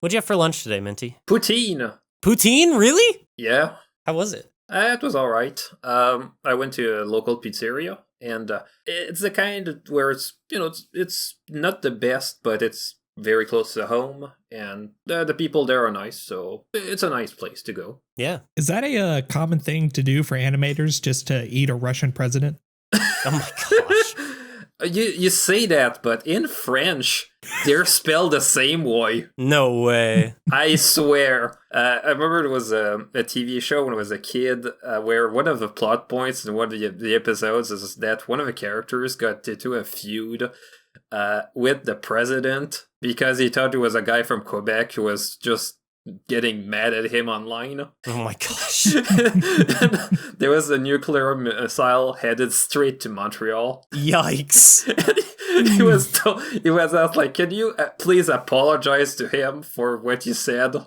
What'd you have for lunch today, Minty? Poutine. Poutine? Really? Yeah. How was it? It was all right. I went to a local pizzeria, and it's the kind where it's not the best, but it's very close to home, and the people there are nice, so it's a nice place to go. Yeah. Is that a common thing to do for animators, just to eat a Russian president? Oh my gosh. You say that, but in French, they're spelled the same way. No way. I swear. I remember there was a TV show when I was a kid where one of the plot points in one of the episodes is that one of the characters got into a feud with the president because he thought it was a guy from Quebec who was just getting mad at him online. Oh my gosh. There was a nuclear missile headed straight to Montreal. Yikes. He was asked, like, can you please apologize to him for what you said?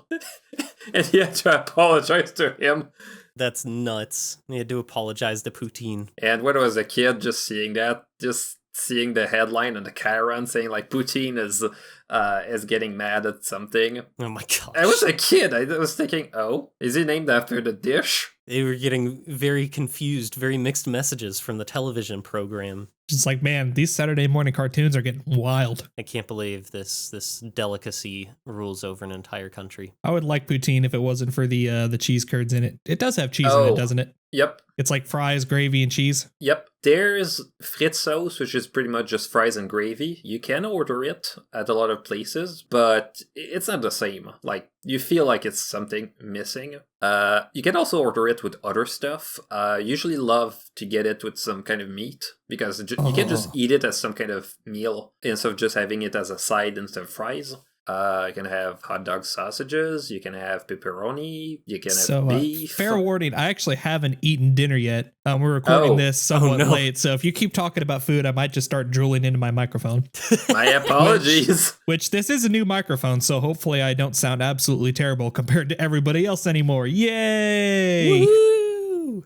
And he had to apologize to him. That's nuts. You had to apologize to Poutine. And when I was a kid, just seeing the headline on the Chiron saying, like, Poutine is getting mad at something. Oh my gosh. I was a kid. I was thinking, oh, is he named after the dish? They were getting very confused, very mixed messages from the television program. Just like, man, these Saturday morning cartoons are getting wild. I can't believe this delicacy rules over an entire country. I would like poutine if it wasn't for the cheese curds in it. It does have cheese in it, doesn't it? Yep. It's like fries, gravy, and cheese. Yep. There's frit sauce, which is pretty much just fries and gravy. You can order it at a lot of places, but it's not the same. Like, you feel like it's something missing. You can also order it with other stuff. Usually love to get it with some kind of meat, because you can just eat it as some kind of meal instead of just having it as a side instead of fries. You can have hot dog sausages, you can have pepperoni, you can have beef. Fair warning, I actually haven't eaten dinner yet. We're recording this somewhat late, so if you keep talking about food, I might just start drooling into my microphone. My apologies. Which this is a new microphone, so hopefully I don't sound absolutely terrible compared to everybody else anymore. Yay! Woo-hoo!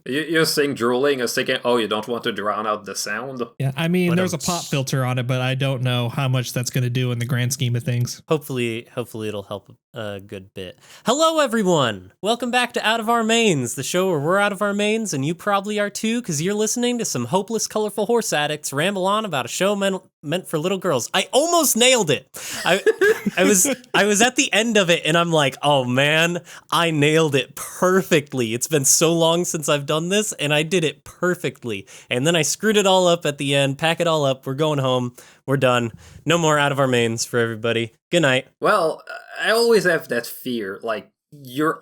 You're saying drooling. I was thinking, you don't want to drown out the sound. Yeah, I mean, there's a pop filter on it, but I don't know how much that's going to do in the grand scheme of things. Hopefully it'll help a good bit. Hello, everyone. Welcome back to Out of Our Mains, the show where we're out of our mains, and you probably are too, because you're listening to some hopeless, colorful horse addicts ramble on about a show meant for little girls. I almost nailed it. I was at the end of it, and I'm like, oh man, I nailed it perfectly. It's been so long since I've done this, and I did it perfectly. And then I screwed it all up at the end. Pack it all up. We're going home. We're done. No more Out of Our Mains for everybody. Good night. Well, I always have that fear. Like, you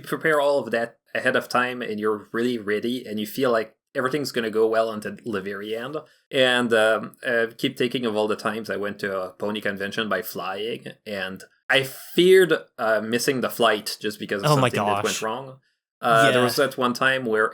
prepare all of that ahead of time, and you're really ready, and you feel like everything's going to go well until the very end. And I keep thinking of all the times I went to a pony convention by flying, and I feared missing the flight just because of something that went wrong. There was that one time where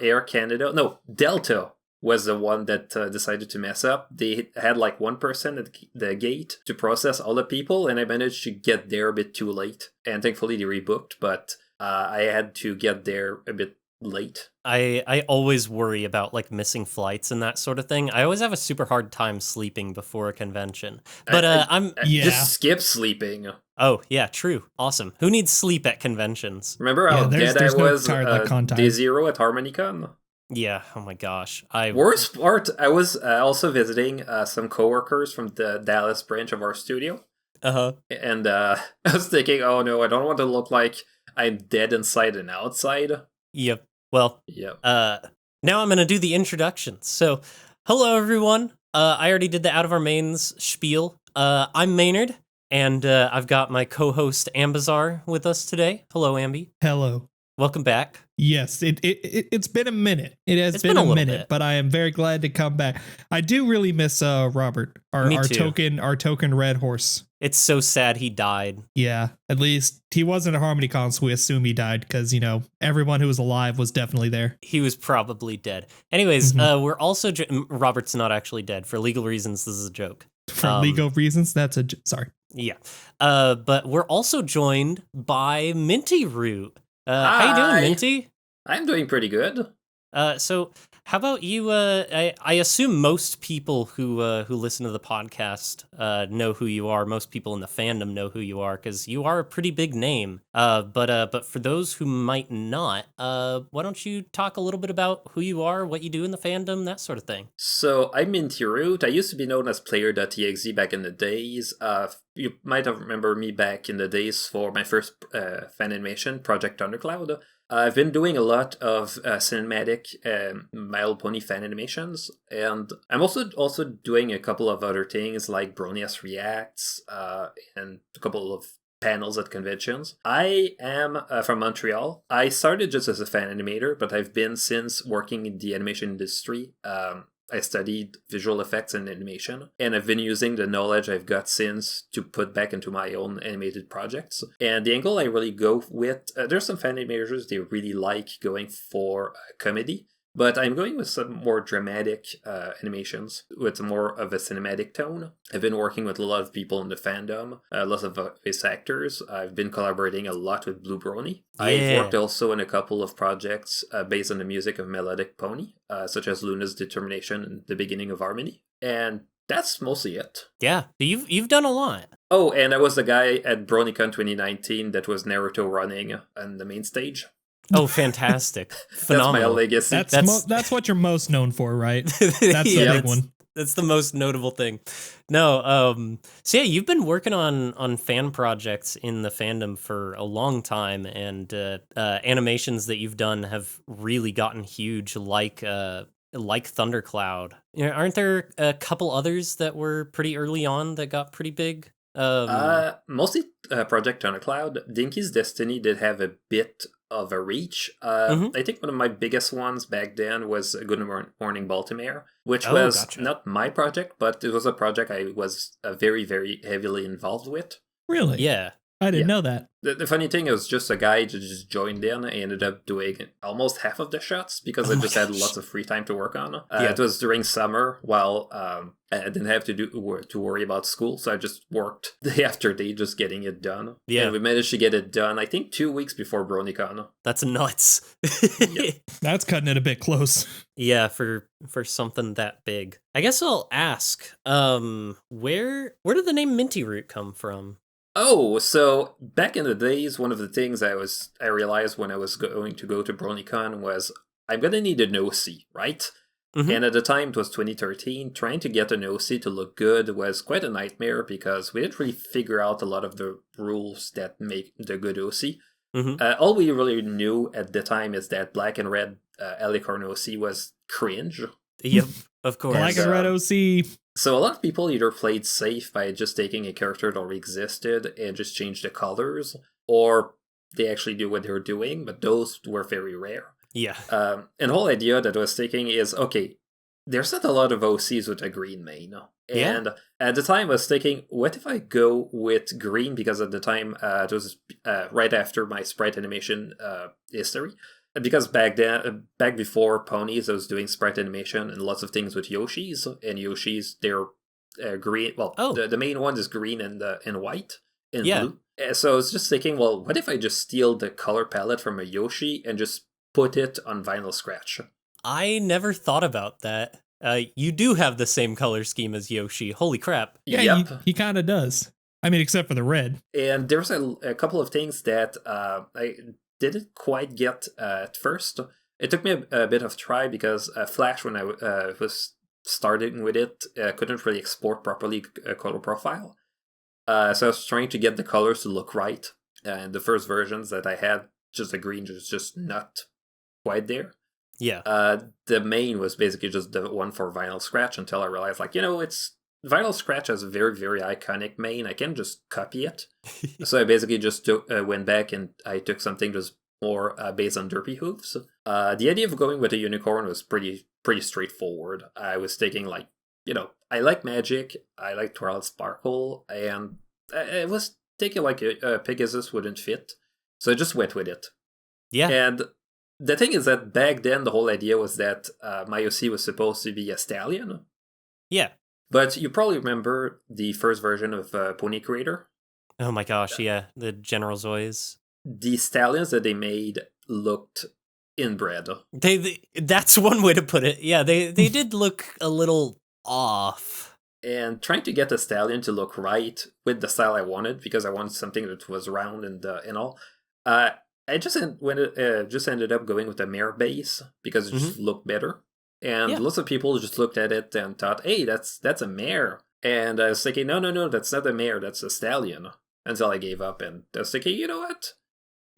Delta was the one that decided to mess up. They had like one person at the gate to process all the people, and I managed to get there a bit too late. And thankfully they rebooked, but I had to get there a bit late. I always worry about like missing flights and that sort of thing. I always have a super hard time sleeping before a convention. But I'm just skip sleeping. Oh, yeah, true. Awesome. Who needs sleep at conventions? Remember how dead I was day zero at HarmonyCon? Yeah, oh my gosh. Worst part, I was also visiting some coworkers from the Dallas branch of our studio. Uh-huh. And I was thinking, oh no, I don't want to look like I'm dead inside and outside. Yep. Well, now I'm going to do the introductions. So, hello everyone. I already did the Out of Our Mains spiel. I'm Maynard, and I've got my co-host Ambizar with us today. Hello, Ambi. Hello. Welcome back. Yes, it's been a minute. It's been a minute, but I am very glad to come back. I do really miss Robert, our token red horse. It's so sad he died. Yeah, at least he wasn't at HarmonyCon, so we assume he died because, everyone who was alive was definitely there. He was probably dead. Anyways, we're also Robert's not actually dead. For legal reasons, this is a joke. For legal reasons, that's sorry. Yeah. But we're also joined by Minty Root. How you doing, Minty? I'm doing pretty good. So How about you? I assume most people who listen to the podcast know who you are. Most people in the fandom know who you are because you are a pretty big name. But for those who might not, why don't you talk a little bit about who you are, what you do in the fandom, that sort of thing? So I'm Minty Root. I used to be known as Player.exe back in the days. You might have remember me back in the days for my first fan animation, Project Thundercloud. I've been doing a lot of cinematic My Little Pony fan animations, and I'm also doing a couple of other things like Bronius Reacts and a couple of panels at conventions. I am from Montreal. I started just as a fan animator, but I've been since working in the animation industry. I studied visual effects and animation, and I've been using the knowledge I've got since to put back into my own animated projects. And the angle I really go with, there's some fan animators, they really like going for comedy, but I'm going with some more dramatic animations with more of a cinematic tone. I've been working with a lot of people in the fandom, lots of voice actors. I've been collaborating a lot with Blue Brony. Yeah. I've worked also in a couple of projects based on the music of Melodic Pony, such as Luna's Determination and the beginning of Harmony. And that's mostly it. Yeah, you've done a lot. Oh, and I was the guy at BronyCon 2019 that was Naruto running on the main stage. Oh, fantastic. Phenomenal. That's my legacy. That's what you're most known for, right? That's the big one. That's the most notable thing. No, so yeah, you've been working on fan projects in the fandom for a long time, and animations that you've done have really gotten huge, like Thundercloud. Aren't there a couple others that were pretty early on that got pretty big? Mostly Project Thundercloud. Dinky's Destiny did have a bit of a reach. I think one of my biggest ones back then was Good Morning Baltimore, which was not my project, but it was a project I was very, very heavily involved with. Really? Yeah. I didn't know that. The funny thing, it was just a guy who just joined in. I ended up doing almost half of the shots because I just had lots of free time to work on. It was during summer while I didn't have to worry about school, so I just worked day after day just getting it done. Yeah. And we managed to get it done, I think, 2 weeks before BronyCon. That's nuts. That's cutting it a bit close. Yeah, for something that big. I guess I'll ask, where did the name Minty Root come from? Oh, so back in the days, one of the things I realized when I was going to go to BronyCon was I'm gonna need an OC, right? Mm-hmm. And at the time, it was 2013, trying to get an OC to look good was quite a nightmare because we didn't really figure out a lot of the rules that make the good OC. Mm-hmm. All we really knew at the time is that Black and Red Alicorn OC was cringe. Yep, of course. Black and Red OC. So a lot of people either played safe by just taking a character that already existed and just changed the colors, or they actually knew what they were doing, but those were very rare. Yeah. And the whole idea that I was taking is, okay, there's not a lot of OCs with a green mane. And at the time I was thinking, what if I go with green? Because at the time, it was right after my sprite animation history. Because back before ponies, I was doing sprite animation and lots of things with Yoshis. And Yoshis, they're green. Well, the main one is green and white and blue. So I was just thinking, well, what if I just steal the color palette from a Yoshi and just put it on vinyl scratch? I never thought about that. You do have the same color scheme as Yoshi. Holy crap. Yeah, he kind of does. I mean, except for the red. And there's a couple of things that I didn't quite get at first. It took me a bit of try because Flash, when I was starting with it, couldn't really export properly a color profile. So I was trying to get the colors to look right. And the first versions that I had, just the green was just not quite there. Yeah. The main was basically just the one for Vinyl Scratch until I realized, it's Vinyl Scratch has a very, very iconic main. I can just copy it. So I basically just went back and I took something just more based on Derpy Hooves. The idea of going with a unicorn was pretty straightforward. I was taking I like magic, I like Twilight Sparkle, and I was thinking a Pegasus wouldn't fit. So I just went with it. Yeah. And the thing is that back then the whole idea was that my OC was supposed to be a stallion. Yeah. But you probably remember the first version of Pony Creator. Oh my gosh, yeah. The General Zoids. The stallions that they made looked inbred. That's one way to put it. Yeah, they did look a little off. And trying to get the stallion to look right with the style I wanted, because I wanted something that was round and all. I just ended up going with the mare base because it just looked better. And lots of people just looked at it and thought, "Hey, that's a mare." And I was thinking, no, that's not a mare, that's a stallion. Until I gave up, and I was thinking, you know what?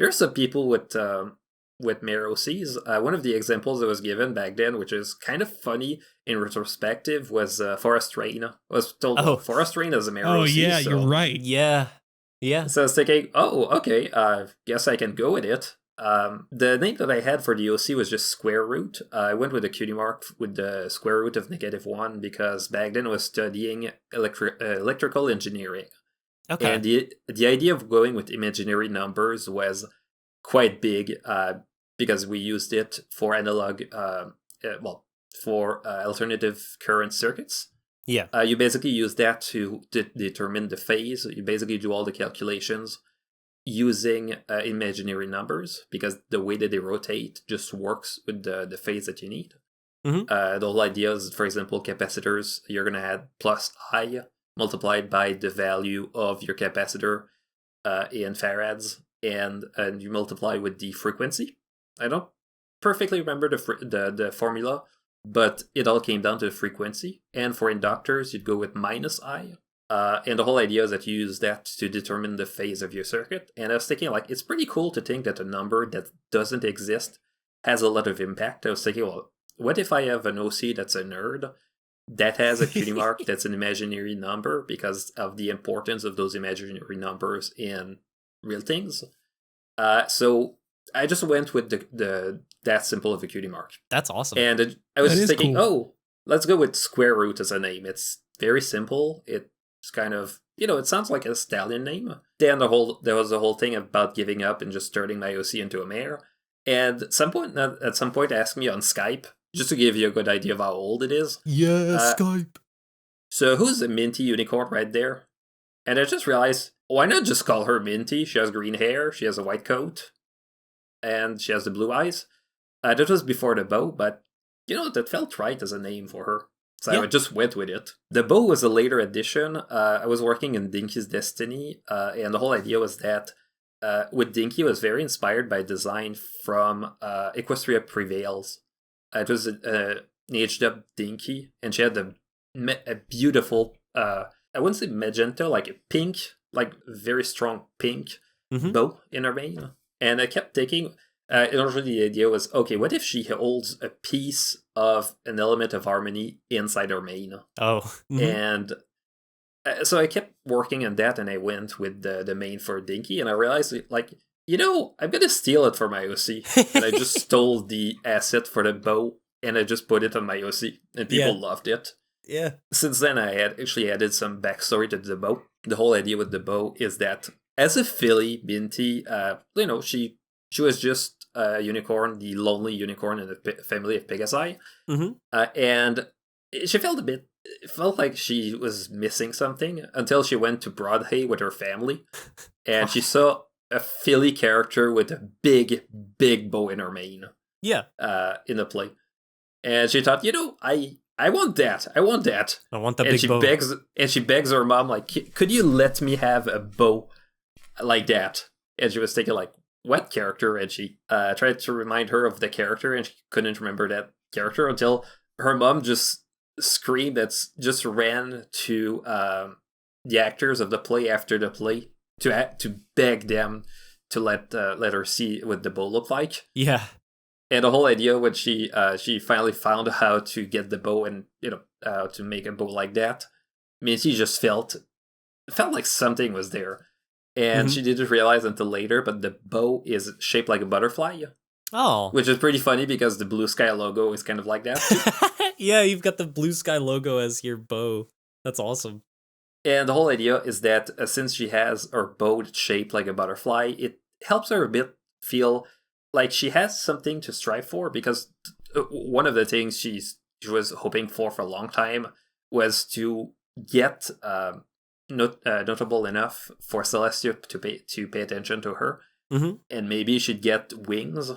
There's some people with mare OCs. One of the examples that was given back then, which is kind of funny in retrospective, was Forest Rain. I was told Forest Rain is a mare OC. Oh yeah, so. You're right. Yeah. So I was thinking, okay, guess I can go with it. The name that I had for the OC was just Square Root. I went with a cutie mark with the square root of -1 because back then I was studying electrical engineering. Okay. And the idea of going with imaginary numbers was quite big because we used it for analog, for alternative current circuits. Yeah. You basically use that to determine the phase. You basically do all the calculations using imaginary numbers because the way that they rotate just works with the phase that you need. Mm-hmm. The whole idea is, for example, capacitors, you're going to add plus I multiplied by the value of your capacitor in farads, and you multiply with the frequency. I don't perfectly remember the formula, but it all came down to the frequency. And for inductors, you'd go with minus I. And the whole idea is that you use that to determine the phase of your circuit. And I was thinking, like, it's pretty cool to think that a number that doesn't exist has a lot of impact. I was thinking, well, what if I have an OC that's a nerd that has a cutie mark that's an imaginary number because of the importance of those imaginary numbers in real things? So I just went with the that simple of a cutie mark. That's awesome. And I was thinking, cool. Let's go with Square Root as a name. It's very simple. It's kind of, it sounds like a stallion name. Then there was the whole thing about giving up and just turning my OC into a mare. And at some point asked me on Skype, just to give you a good idea of how old it is. Yeah, Skype. So who's the Minty unicorn right there? And I just realized, why not just call her Minty? She has green hair, she has a white coat, and she has the blue eyes. That was before the bow, but, that felt right as a name for her. So I just went with it. The bow was a later addition. I was working in Dinky's Destiny, and the whole idea was that with Dinky, was very inspired by design from Equestria Prevails. It was an aged-up Dinky, and she had a beautiful, I wouldn't say magenta, like a pink, like very strong pink bow in her mane. And I kept thinking, the idea was, okay, what if she holds a piece of an element of harmony inside her mane? Oh. Mm-hmm. And so I kept working on that, and I went with the mane for Dinky, and I realized, like, I'm going to steal it for my OC. And I just stole the asset for the bow, and I just put it on my OC, and people loved it. Yeah. Since then, I had actually added some backstory to the bow. The whole idea with the bow is that as a filly, Minty, she was just a unicorn, the lonely unicorn in the family of Pegasi. Mm-hmm. And she felt like she was missing something until she went to Broadhay with her family. And she saw a filly character with a big, big bow in her mane. Yeah. In the play. And she thought, I want that. I want that. I want the big bow. And she begs her mom, like, could you let me have a bow like that? And she was thinking, like, what character? And she tried to remind her of the character, and she couldn't remember that character until her mom just screamed, just ran to the actors of the play after the play to beg them to let her see what the bow looked like. Yeah. And the whole idea when she finally found how to get the bow and to make a bow like that, Minty just felt like something was there. And she didn't realize until later, but the bow is shaped like a butterfly. Oh. Which is pretty funny because the Blue Sky logo is kind of like that too. Yeah, you've got the Blue Sky logo as your bow. That's awesome. And the whole idea is that since she has her bow shaped like a butterfly, it helps her a bit feel like she has something to strive for, because one of the things she was hoping for a long time was to get notable enough for Celestia to pay attention to her. and maybe she'd get wings.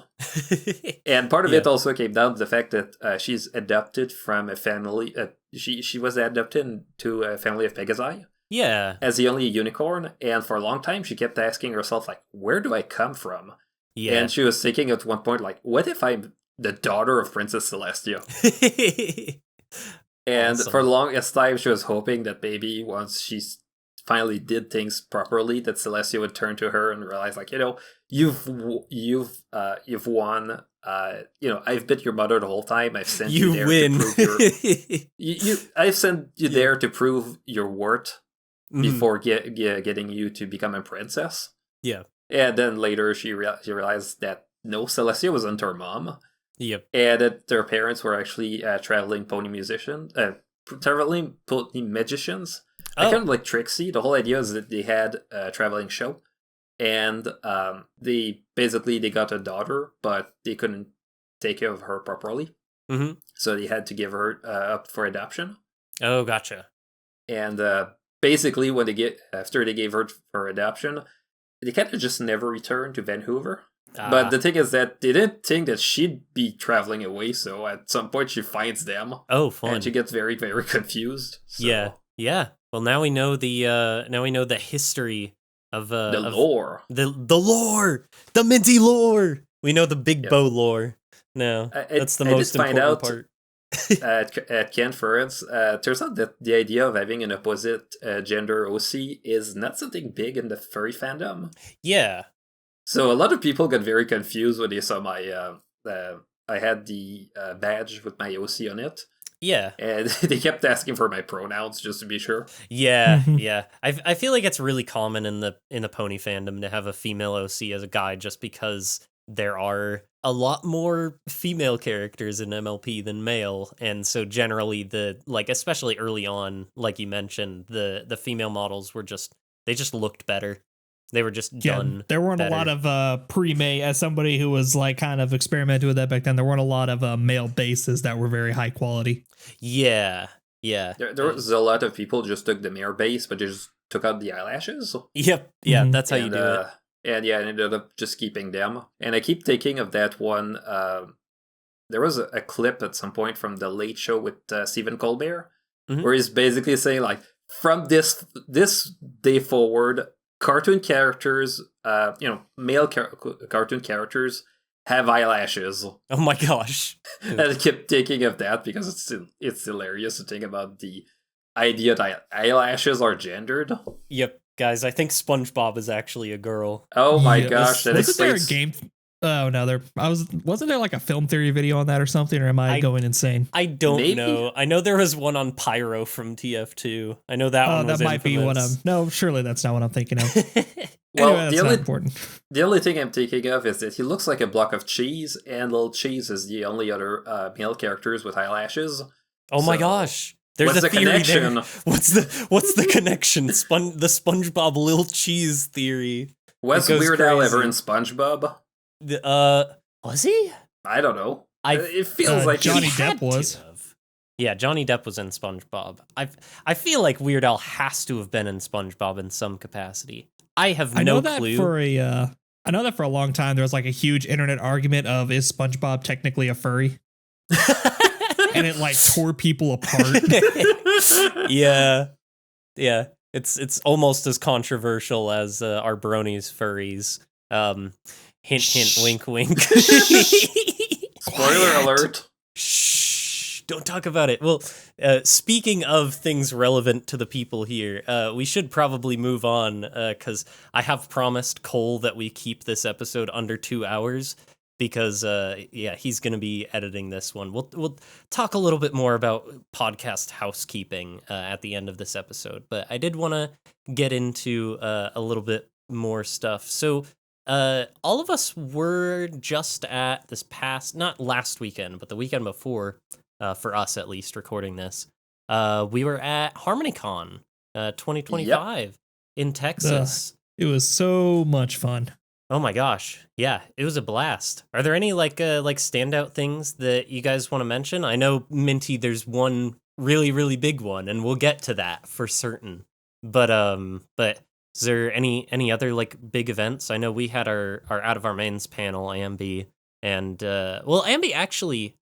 And part of it also came down to the fact that she's adopted from a family. She was adopted to a family of Pegasi. Yeah. As the only unicorn, and for a long time she kept asking herself, like, where do I come from? Yeah. And she was thinking at one point, like, what if I'm the daughter of Princess Celestia? And for the longest time she was hoping that maybe once she finally did things properly, that Celestia would turn to her and realize, like, you've won. I've been your mother the whole time. I've sent you there win. to prove I've sent you there to prove your worth before getting you to become a princess. Yeah. And then later she realized that no, Celestia wasn't her mom. Yep. And that their parents were actually traveling pony magicians. Kind of like Trixie. The whole idea is that they had a traveling show, and they got a daughter, but they couldn't take care of her properly. So they had to give her up for adoption. Oh, gotcha. And basically, after they gave her for adoption, they kind of just never returned to Vancouver. But the thing is that they didn't think that she'd be traveling away, so at some point she finds them. Oh, fun. And she gets very, very confused. So. Yeah. Well, now we know the history of the lore. The lore, the Minty lore. We know the Big Bow lore. No, that's the most important part. at conference, turns out that the idea of having an opposite gender OC is not something big in the furry fandom. Yeah. So a lot of people got very confused when they saw my I had the badge with my OC on it. Yeah. And they kept asking for my pronouns just to be sure. Yeah, yeah. I feel like it's really common in the pony fandom to have a female OC as a guide, just because there are a lot more female characters in MLP than male, and so generally especially early on, like you mentioned, the female models they just looked better. They were just done. There weren't better. A lot of pre-made, as somebody who was like kind of experimenting with that back then, there weren't a lot of male bases that were very high quality. Yeah. There was a lot of people just took the male base, but just took out the eyelashes. Yep. Yeah, that's how you do it. And I ended up just keeping them. And I keep thinking of that one. There was a clip at some point from the Late Show with Stephen Colbert, where he's basically saying, like, from this day forward, cartoon characters, male cartoon characters have eyelashes. Oh my gosh. And I kept thinking of that because it's hilarious to think about the idea that eyelashes are gendered. Yep, guys, I think SpongeBob is actually a girl. Oh my gosh. Wasn't there a game? Oh no, wasn't there like a film theory video on that or something, or am I going insane? I don't know. I know there was one on Pyro from TF2. I know that one was that might infamous. be what I'm... No, surely that's not what I'm thinking of. Well, anyway, that's not important. The only thing I'm thinking of is that he looks like a block of cheese, and Little Cheese is the only other male characters with eyelashes. Oh my gosh. There's a theory connection? There. What's the connection? The SpongeBob Lil Cheese theory. Was Weird Al ever in SpongeBob? Was he? I don't know. It feels like Johnny Depp was. Yeah, Johnny Depp was in SpongeBob. I feel like Weird Al has to have been in SpongeBob in some capacity. I have no clue. I know that for a long time there was like a huge internet argument of, is SpongeBob technically a furry? And it like tore people apart. Yeah. It's almost as controversial as our bronies furries. Hint, wink, wink. Spoiler alert. Shh, don't talk about it. Well, speaking of things relevant to the people here, we should probably move on, because I have promised Cole that we keep this episode under 2 hours, because he's going to be editing this one. We'll talk a little bit more about podcast housekeeping at the end of this episode, but I did want to get into a little bit more stuff. So all of us were just at this past, not last weekend, but the weekend before, for us at least, recording this. We were at HarmonyCon 2025 in Texas. It was so much fun. Oh my gosh. Yeah, it was a blast. Are there any like standout things that you guys want to mention? I know, Minty, there's one really, really big one, and we'll get to that for certain. But Is there any other like big events? I know we had our Out of Our Mains panel, Ambi, and Ambi actually,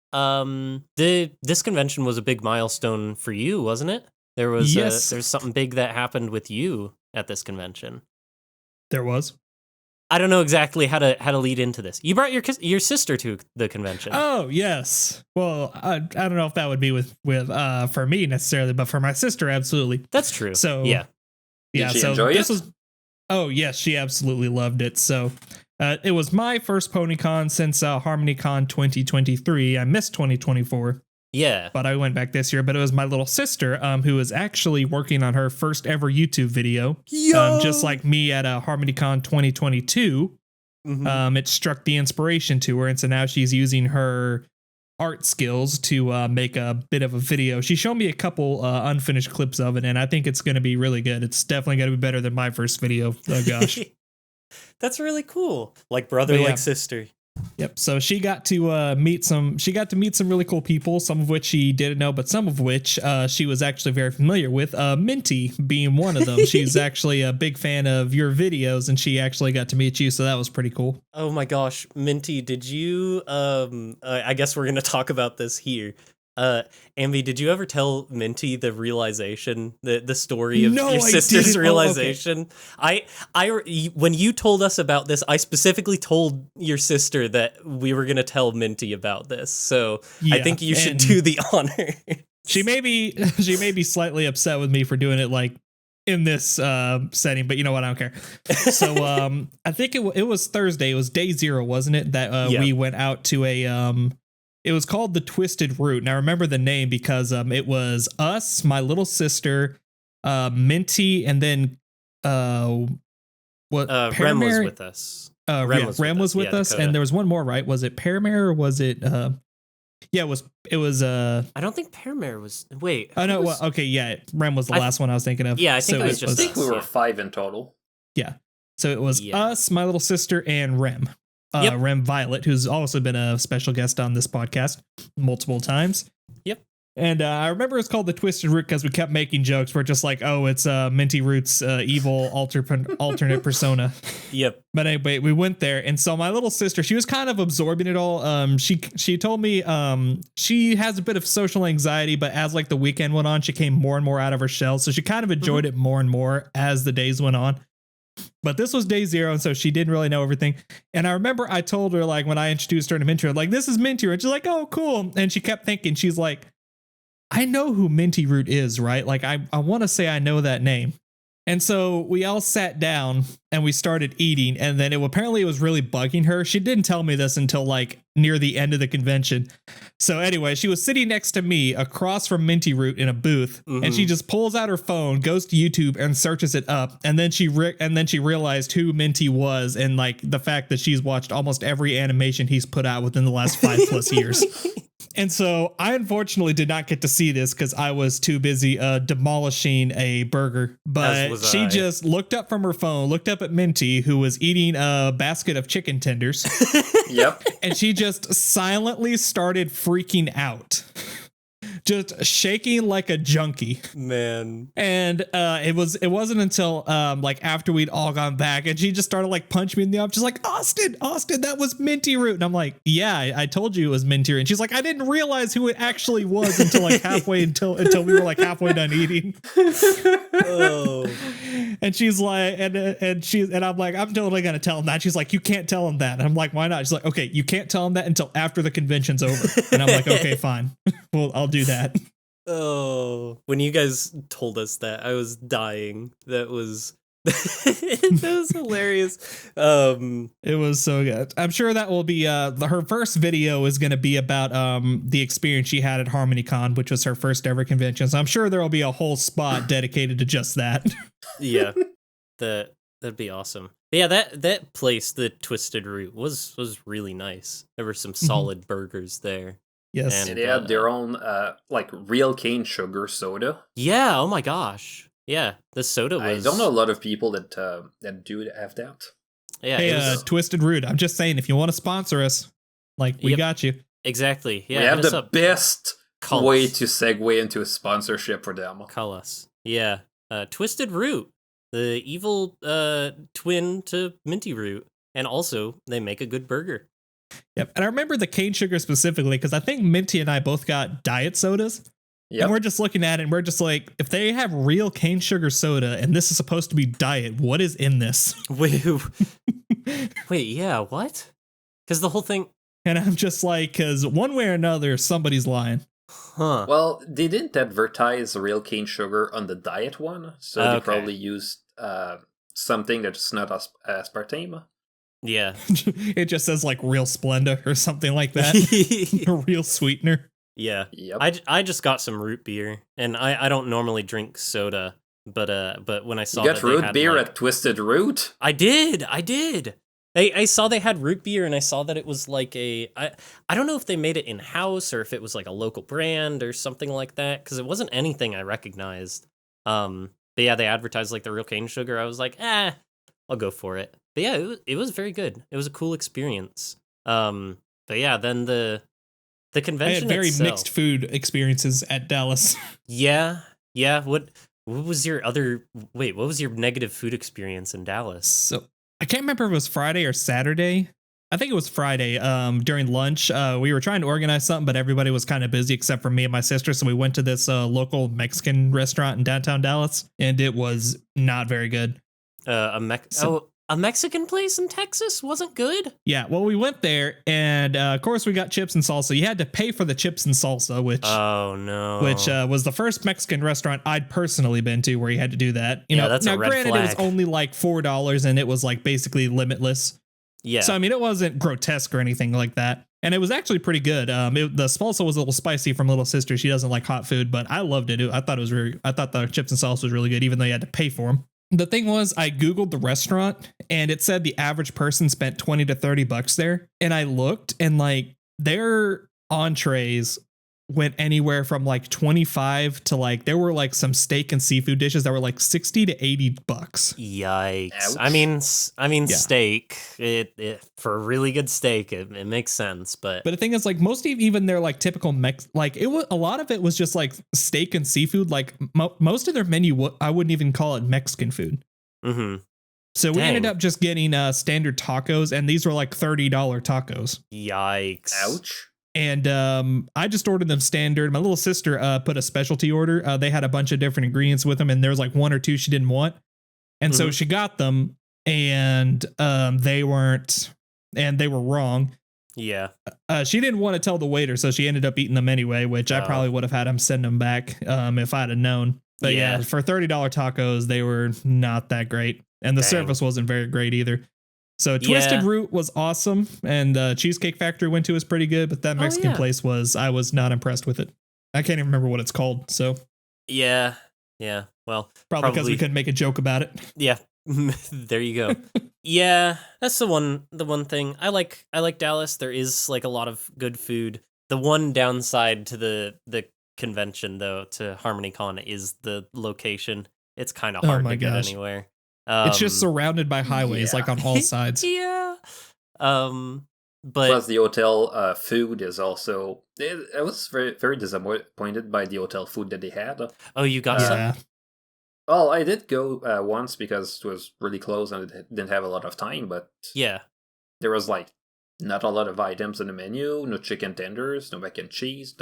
this convention was a big milestone for you, wasn't it? There's something big that happened with you at this convention. There was. I don't know exactly how to lead into this. You brought your sister to the convention. Oh yes. Well, I don't know if that would be with for me necessarily, but for my sister, absolutely. That's true. So yeah. Did she enjoy it? Oh yes, she absolutely loved it. So it was my first PonyCon since HarmonyCon 2023. I missed 2024. Yeah. But I went back this year. But it was my little sister who was actually working on her first ever YouTube video. Just like me at HarmonyCon 2022. Mm-hmm. It struck the inspiration to her. And so now she's using her art skills to make a bit of a video. She showed me a couple unfinished clips of it, and I think it's going to be really good. It's definitely going to be better than my first video. Oh gosh. That's really cool. Like brother, like sister. Yep. So she got to meet some really cool people, some of which she didn't know, but some of which she was actually very familiar with. Minty being one of them. She's actually a big fan of your videos, and she actually got to meet you, so that was pretty cool. Oh my gosh, Minty, did you I guess we're gonna talk about this here. Ambi, did you ever tell Minty the realization, the story of your sister's realization? Okay. When you told us about this, I specifically told your sister that we were going to tell Minty about this. So yeah, I think you should do the honor. She may be slightly upset with me for doing it like in this setting, but you know what? I don't care. So I think it was Thursday. It was day 0, wasn't it? That we went out to a it was called the Twisted Root. And I remember the name because it was us, my little sister, Minty, and then Rem was with us. Rem was with us, and there was one more, right? Was it Paramare or was it yeah, it was I don't think Paramare was. Wait. Oh no, okay, yeah. Rem was the last one I was thinking of. Yeah, I think it was just I think we were 5 in total. Yeah. So it was us, my little sister, and Rem. Rem Violet, who's also been a special guest on this podcast multiple times. Yep. And I remember it's called the Twisted Root because we kept making jokes. We're just like, oh, it's Minty Root's evil alternate persona. Yep. But anyway, we went there. And so my little sister, she was kind of absorbing it all. She told me she has a bit of social anxiety, but as like the weekend went on, she came more and more out of her shell. So she kind of enjoyed it more and more as the days went on. But this was day 0, and so she didn't really know everything. And I remember I told her, like, when I introduced her to Minty Root, like, this is Minty Root. She's like, oh, cool. And she kept thinking, she's like, I know who Minty Root is, right? Like, I want to say I know that name. And so we all sat down and we started eating. And then apparently it was really bugging her. She didn't tell me this until like near the end of the convention. So anyway, she was sitting next to me across from Minty Root in a booth. Mm-hmm. And she just pulls out her phone, goes to YouTube and searches it up. And then she realized who Minty was and like the fact that she's watched almost every animation he's put out within the last 5+ years. And so I unfortunately did not get to see this because I was too busy demolishing a burger. But she just looked up from her phone, looked up at Minty, who was eating a basket of chicken tenders. Yep. And she just silently started freaking out. Just shaking like a junkie, man. And it wasn't until like after we'd all gone back, and she just started like punching me in the arm, just like Austin, that was Minty Root, and I'm like, yeah, I told you it was Minty Root. And she's like, I didn't realize who it actually was until like halfway until we were like halfway done eating. Oh. And she's like, and I'm like, I'm totally gonna tell him that. She's like, you can't tell him that. And I'm like, why not? She's like, okay, you can't tell him that until after the convention's over. And I'm like, okay, fine. Well, I'll do that. Oh, when you guys told us that, I was dying. That was hilarious. It was so good. I'm sure that will be her first video is going to be about the experience she had at HarmonyCon, which was her first ever convention. So I'm sure there will be a whole spot dedicated to just that. Yeah, that'd be awesome. Yeah, that place, the Twisted Root, was really nice. There were some solid burgers there. Yes. And they had their own like real cane sugar soda. Yeah, oh my gosh. Yeah, the soda was... I don't know a lot of people that do have that. Yeah. Hey, Twisted Root, I'm just saying, if you want to sponsor us, like, we got you. Exactly. Yeah, we have the best way to segue into a sponsorship for them. Call us. Yeah. Twisted Root. the evil twin to Minty Root. And also, they make a good burger. Yep. And I remember the cane sugar specifically because I think Minty and I both got diet sodas. Yep. And we're just looking at it and we're just like, if they have real cane sugar soda and this is supposed to be diet, what is in this? Wait, yeah, what? Because the whole thing... And I'm just like, because one way or another, somebody's lying. Huh. Well, they didn't advertise real cane sugar on the diet one, so they probably used something that's not aspartame. Yeah. It just says like real Splenda or something like that. A real sweetener. Yeah. Yep. I just got some root beer, and I don't normally drink soda, but when I saw you got that root they had, beer like, at Twisted Root? I did. I saw they had root beer, and I saw that it was like I don't know if they made it in-house or if it was like a local brand or something like that, because it wasn't anything I recognized. But yeah, they advertised like the real cane sugar. I was like, I'll go for it. But yeah, it was very good. It was a cool experience. But yeah, then the convention I had very itself, mixed food experiences at Dallas. Yeah. What was your what was your negative food experience in Dallas? So I can't remember if it was Friday or Saturday. I think it was Friday. During lunch, we were trying to organize something, but everybody was kind of busy except for me and my sister. So we went to this local Mexican restaurant in downtown Dallas, and it was not very good. A Mexican place in Texas wasn't good? Yeah, well, we went there, and of course we got chips and salsa. You had to pay for the chips and salsa, which was the first Mexican restaurant I'd personally been to where you had to do that. You know, that's now a red granted flag. It was only like $4, and it was like basically limitless. Yeah. So I mean, it wasn't grotesque or anything like that, and it was actually pretty good. The salsa was a little spicy from little sister. She doesn't like hot food, but I loved it. I thought the chips and salsa was really good, even though you had to pay for them. The thing was, I Googled the restaurant and it said the average person spent $20 to $30 there. And I looked and like their entrees went anywhere from like 25 to like, there were like some steak and seafood dishes that were like $60 to $80. Yikes. Ouch. I mean, Yeah. steak, it for a really good steak, it makes sense. But the thing is, like, most of even their like typical like it was a lot of it was just like steak and seafood. Like most of their menu, I wouldn't even call it Mexican food. mm-hmm. So we ended up just getting standard tacos, and these were like $30 tacos. Yikes. Ouch. And I just ordered them standard. My little sister put a specialty order. They had a bunch of different ingredients with them, and there was like one or two she didn't want. And so she got them, and they weren't, and they were wrong. Yeah. She didn't want to tell the waiter, so she ended up eating them anyway, which I probably would have had him send them back if I'd have known. But yeah, for $30 tacos, they were not that great. And the service wasn't very great either. So Twisted Root was awesome, and Cheesecake Factory went to was pretty good, but that Mexican place I was not impressed with it. I can't even remember what it's called. So yeah. Well, probably because we couldn't make a joke about it. Yeah, there you go. Yeah, that's the one thing I like Dallas. There is like a lot of good food. The one downside to the convention, though, to HarmonyCon, is the location. It's kind of hard to get anywhere. It's just surrounded by highways, like on all sides. Yeah. But plus the hotel food is also. I was very, very disappointed by the hotel food that they had. Oh, you got some? Well, I did go once because it was really close and it didn't have a lot of time, but yeah, there was like not a lot of items in the menu. No chicken tenders, no mac and cheese,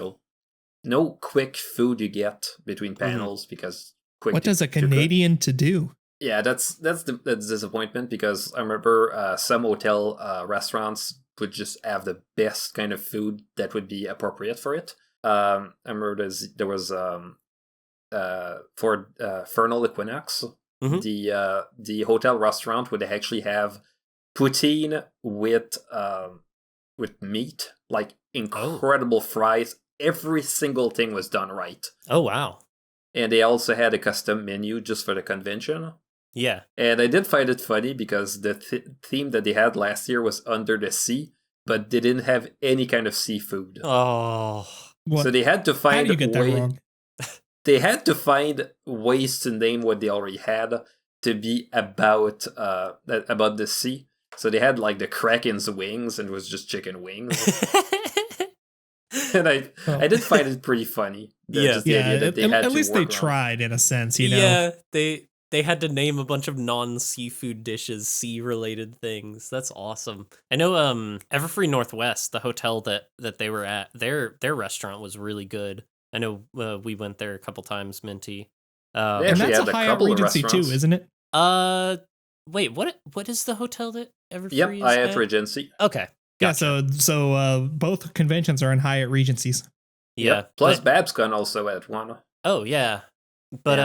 no quick food you get between panels because quick. What does a Canadian to do? Yeah, that's the disappointment, because I remember some hotel restaurants would just have the best kind of food that would be appropriate for it. I remember there was for Fernal Equinox, the hotel restaurant would actually have poutine with meat, like incredible fries. Every single thing was done right. Oh wow! And they also had a custom menu just for the convention. Yeah. And I did find it funny because the theme that they had last year was Under the Sea, but they didn't have any kind of seafood. Oh. What? So they had to find How do you get that wrong? They had to find ways to name what they already had to be about the sea. So they had like the Kraken's wings, and it was just chicken wings. And I did find it pretty funny. Just the idea that they had at to least work they around. tried in a sense, you know. Yeah, they they had to name a bunch of non-seafood dishes sea-related things. That's awesome. I know Everfree Northwest, the hotel that they were at, their restaurant was really good. I know we went there a couple times, Minty. And that's a Hyatt Regency too, isn't it? Wait, what is the hotel that Everfree Yep, is Hyatt at? Regency. Okay. Gotcha. Yeah, so both conventions are in Hyatt Regencies. Yeah. Yep. Plus BabsCon also at one. Oh yeah. But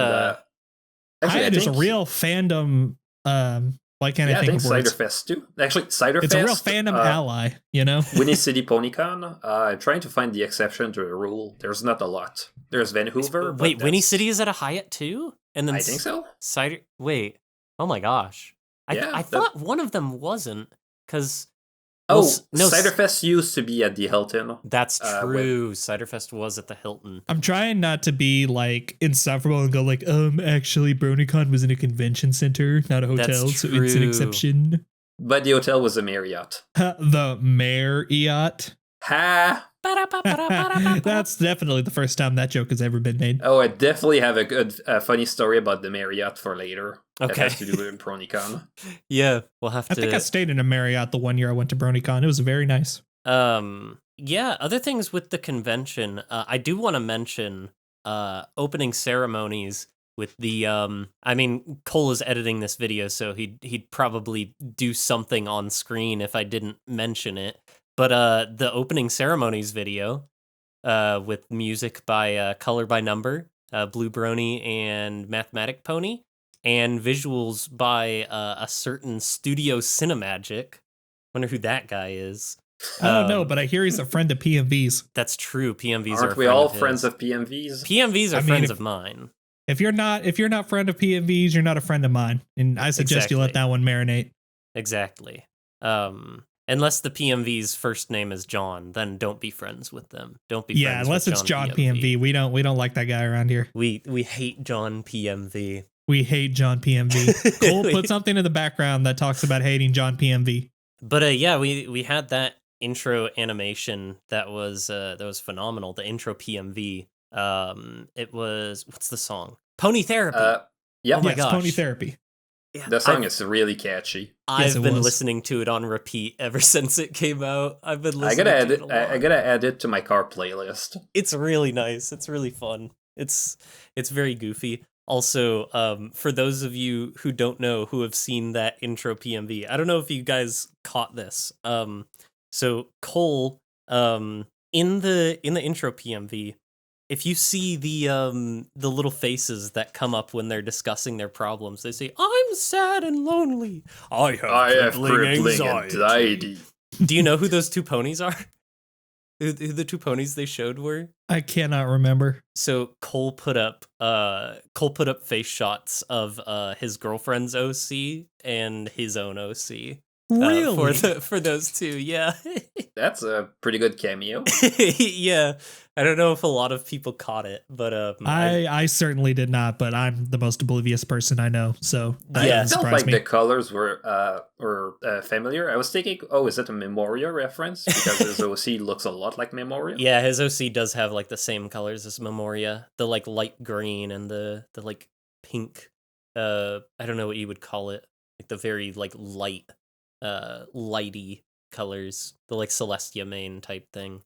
actually, Hyatt is a real fandom. Why can't I think of words? Ciderfest too. Actually, Ciderfest. It's a real fandom ally, you know. Winnie City PonyCon. I'm trying to find the exception to the rule. There's not a lot. There's Vancouver. Wait, Winnie City is at a Hyatt too? And then I think so. Cider. Wait. Oh my gosh. I thought one of them wasn't because. Ciderfest used to be at the Hilton. That's true. Ciderfest was at the Hilton. I'm trying not to be like insufferable and go like, actually, BronyCon was in a convention center, not a hotel, so it's an exception. But the hotel was a Marriott. The Marriott. Ha! That's definitely the first time that joke has ever been made. Oh, I definitely have a good, funny story about the Marriott for later. Okay. That has to do with BronyCon. Yeah, we'll have to. I think I stayed in a Marriott the one year I went to BronyCon. It was very nice. Yeah, other things with the convention. I do want to mention opening ceremonies with the I mean, Cole is editing this video, so he'd probably do something on screen if I didn't mention it. But the opening ceremonies video with music by Color by Number, Blue Brony and Mathematic Pony, and visuals by a certain Studio Cinemagic. Wonder who that guy is. I don't know, but I hear he's a friend of PMV's. That's true. PMVs Aren't are we all friends of PMVs? PMVs are friends of mine. If you're not friend of PMV's, you're not a friend of mine. And I suggest you let that one marinate. Exactly. Unless the PMV's first name is John, then don't be friends with them. Don't be friends unless with it's John PMV. We don't like that guy around here. We hate John PMV. We hate John PMV. Cole, put something in the background that talks about hating John PMV. But yeah, we had that intro animation that was phenomenal. The intro PMV. It was, what's the song? Pony Therapy. Yeah. Oh my gosh. Pony Therapy. Yeah, the song is really catchy. I've been listening to it on repeat ever since it came out. I've been listening to it a lot. I gotta add it to my car playlist. It's really nice. It's really fun. It's very goofy. Also, for those of you who don't know, who have seen that intro PMV, I don't know if you guys caught this. So Cole, in the intro PMV, if you see the little faces that come up when they're discussing their problems, they say, "I'm sad and lonely. I have crippling anxiety." Do you know who those two ponies are? Who the two ponies they showed were? I cannot remember. So Cole put up face shots of his girlfriend's OC and his own OC. Really? For those two, yeah. That's a pretty good cameo. Yeah. I don't know if a lot of people caught it, but I certainly did not, but I'm the most oblivious person I know, so that I felt like the colors were familiar. I was thinking, is that a Memoria reference? Because his OC looks a lot like Memoria. Yeah, his OC does have like the same colors as Memoria. The like light green and the like pink, I don't know what you would call it. Like the very like light lighty colors, the like Celestia main type thing.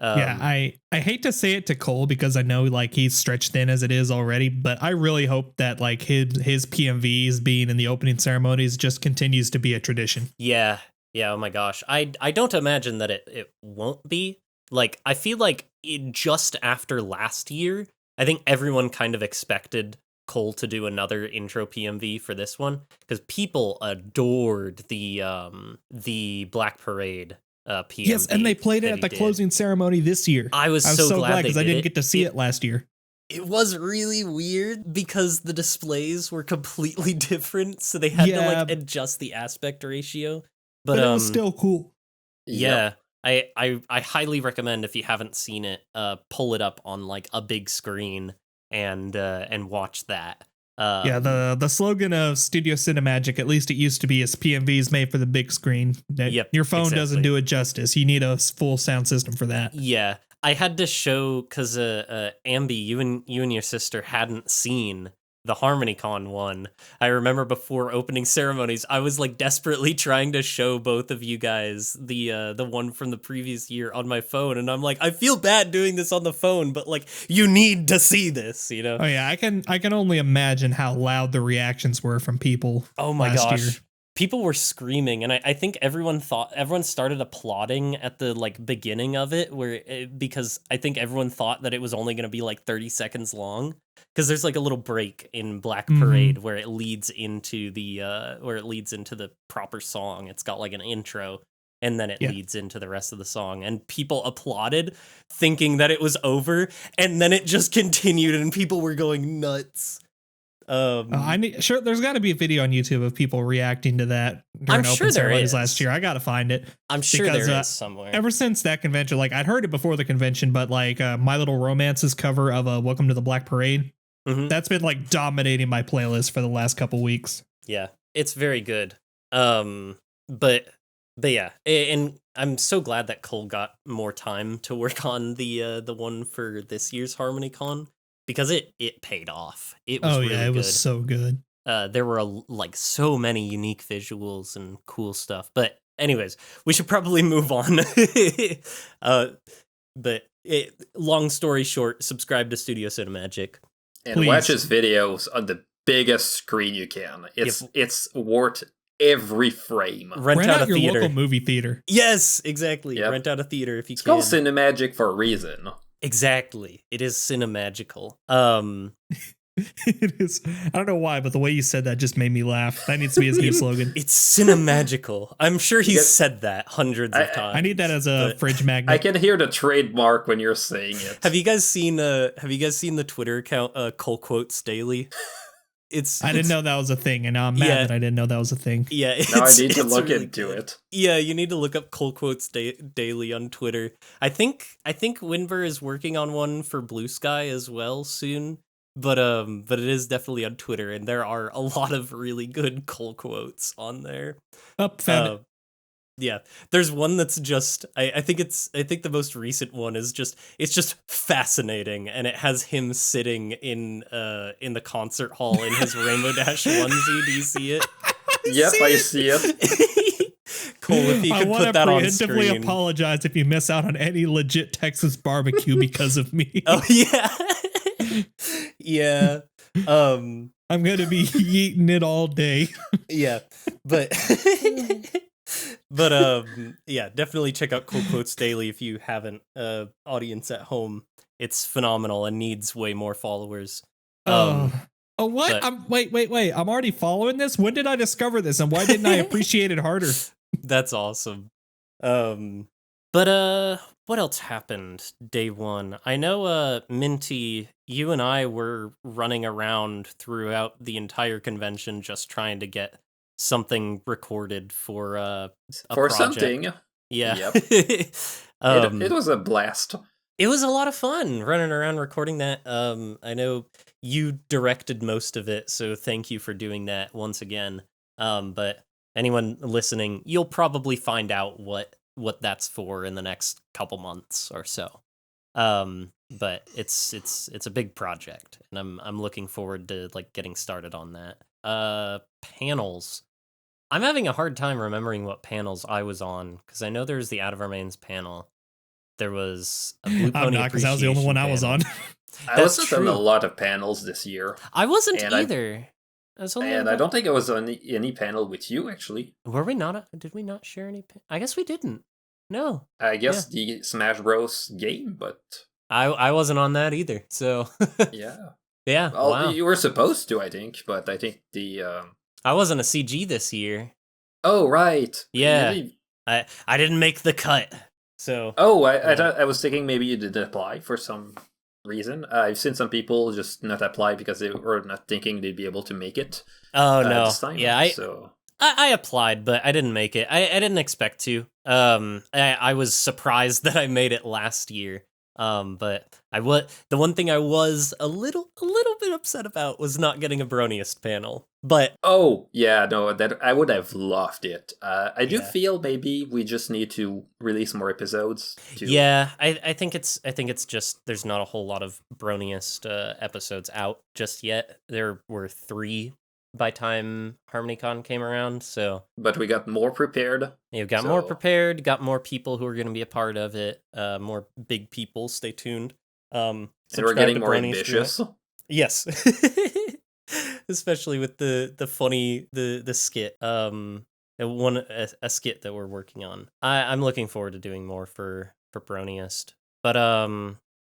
I hate to say it to Cole because I know like he's stretched thin as it is already, but I really hope that like his PMVs being in the opening ceremonies just continues to be a tradition. Yeah, oh my gosh. I don't imagine that it won't be. Like, I feel like just after last year, I think everyone kind of expected Cole to do another intro PMV for this one because people adored the Black Parade PMV. Yes, and they played it at the closing ceremony this year. I was so glad because I didn't get to see it last year. It was really weird because the displays were completely different, so they had to like adjust the aspect ratio. But it was still cool. Yeah. I highly recommend if you haven't seen it, pull it up on like a big screen and watch that. The slogan of Studio Cinemagic, at least it used to be, is PMVs made for the big screen. Yep, your phone doesn't do it justice. You need a full sound system for that. Yeah, I had to show because Ambi, you and your sister hadn't seen the HarmonyCon one, I remember before opening ceremonies, I was like desperately trying to show both of you guys the one from the previous year on my phone, and I'm like, I feel bad doing this on the phone, but like you need to see this, you know? Oh yeah, I can only imagine how loud the reactions were from people. Oh my last gosh. year. People were screaming, and I think everyone started applauding at the like beginning of it, because I think everyone thought that it was only going to be like 30 seconds long, because there's like a little break in Black Parade where it leads into the proper song. It's got like an intro, and then it leads into the rest of the song, and people applauded thinking that it was over, and then it just continued, and people were going nuts. There's got to be a video on YouTube of people reacting to that during open ceremonies last year. I got to find it. I'm sure there is somewhere. Ever since that convention, like I'd heard it before the convention, but like My Little Romance's cover of Welcome to the Black Parade, that's been like dominating my playlist for the last couple weeks. Yeah, it's very good. But yeah, and I'm so glad that Cole got more time to work on the one for this year's HarmonyCon, because it paid off. It was really good. It was so good. There were like so many unique visuals and cool stuff. But anyways, we should probably move on. Long story short, subscribe to Studio Cinemagic. And Please. watch his videos on the biggest screen you can. It's worth every frame. Rent out a your theater. local movie theater. Yes, exactly. Yep. Rent out a theater if you It's can. called Cinemagic for a reason. Exactly. It is cinemagical. It is. I don't know why, but the way you said that just made me laugh. That needs to be his new slogan. It's cinemagical. I'm sure he's said that hundreds of times. I need that as a fridge magnet. I can hear the trademark when you're saying it. Have you guys seen the Twitter account Cole Quotes Daily? I didn't know that was a thing, and now I'm mad that I didn't know that was a thing. Yeah, now I need to look really into good. it. Yeah, you need to look up Cole Quotes Daily on Twitter. I think Winver is working on one for Blue Sky as well soon. But it is definitely on Twitter, and there are a lot of really good Cole quotes on there. Found it. Yeah, there's one that's just I think the most recent one is just fascinating, and it has him sitting in the concert hall in his Rainbow Dash onesie. Do you see it? Yep, I see it. Cole, if you could put that on screen. I want to preemptively apologize if you miss out on any legit Texas barbecue because of me. Oh yeah. Yeah. I'm going to be eating it all day. Yeah. But yeah, definitely check out Cool Quotes Daily if you haven't. Audience at home. It's phenomenal and needs way more followers. What? Wait. I'm already following this? When did I discover this, and why didn't I appreciate it harder? That's awesome. But what else happened day one? I know, Minty, you and I were running around throughout the entire convention just trying to get something recorded for a project. Something. Yeah. Yep. It was a blast. It was a lot of fun running around recording that. I know you directed most of it, so thank you for doing that once again. But anyone listening, you'll probably find out what that's for in the next couple months or so. But it's a big project, and I'm looking forward to like getting started on that. Panels. I'm having a hard time remembering what panels I was on, because I know there was the Out of Our Mains panel. There was a Blue Pony. I'm not, because that was the only one Appreciation I was panel. on. I wasn't on a lot of panels this year. I wasn't either. I don't think I was on any panel with you, actually. Were we not? Did we not share any? I guess we didn't. No. I guess the Smash Bros. Game, but I wasn't on that either. So yeah. Yeah. Well, wow. You were supposed to, I think, but I think the I wasn't a CG this year. Oh, right. Yeah. Really? I didn't make the cut. So I thought I was thinking maybe you didn't apply for some reason. I've seen some people just not apply because they were not thinking they'd be able to make it. Oh no. This time, yeah, I applied, but I didn't make it. I didn't expect to. I was surprised that I made it last year. But the one thing I was a little bit upset about was not getting a Broniest panel. But oh yeah, no, that I would have loved it. I do Yeah. feel maybe we just need to release more episodes. Yeah, I think it's just there's not a whole lot of Broniest episodes out just yet. There were 3 by time HarmonyCon came around, so But we got more prepared. you've got more prepared, got more people who are going to be a part of it, more big people. Stay tuned. And we're getting more ambitious. Yes. Especially with the funny the skit. A skit that we're working on. I'm looking forward to doing more for Broniest. But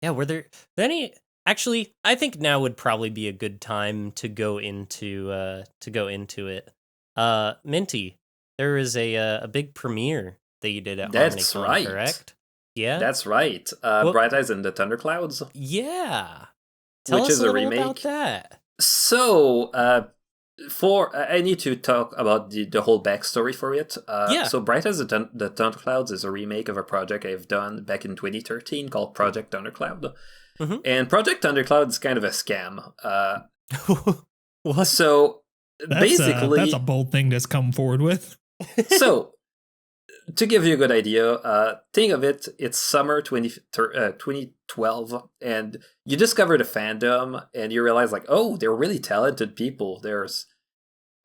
yeah, were there any actually I think now would probably be a good time to go into it. Minty, there is a big premiere that you did at That's HarmonyCon, right. correct? Yeah. That's right. Well- Bright Eyes and the Thunderclouds. Yeah. Tell Which us is a a little remake. about that. So, I need to talk about the whole backstory for it. Yeah. So, Bright as the Thunderclouds is a remake of a project I've done back in 2013 called Project Thundercloud. Mhm. And Project Thundercloud is kind of a scam. What? So, basically, that's a bold thing to come forward with. so to give you a good idea, think of it, it's summer 2012, and you discover the fandom, and you realize, like, oh, they're really talented people.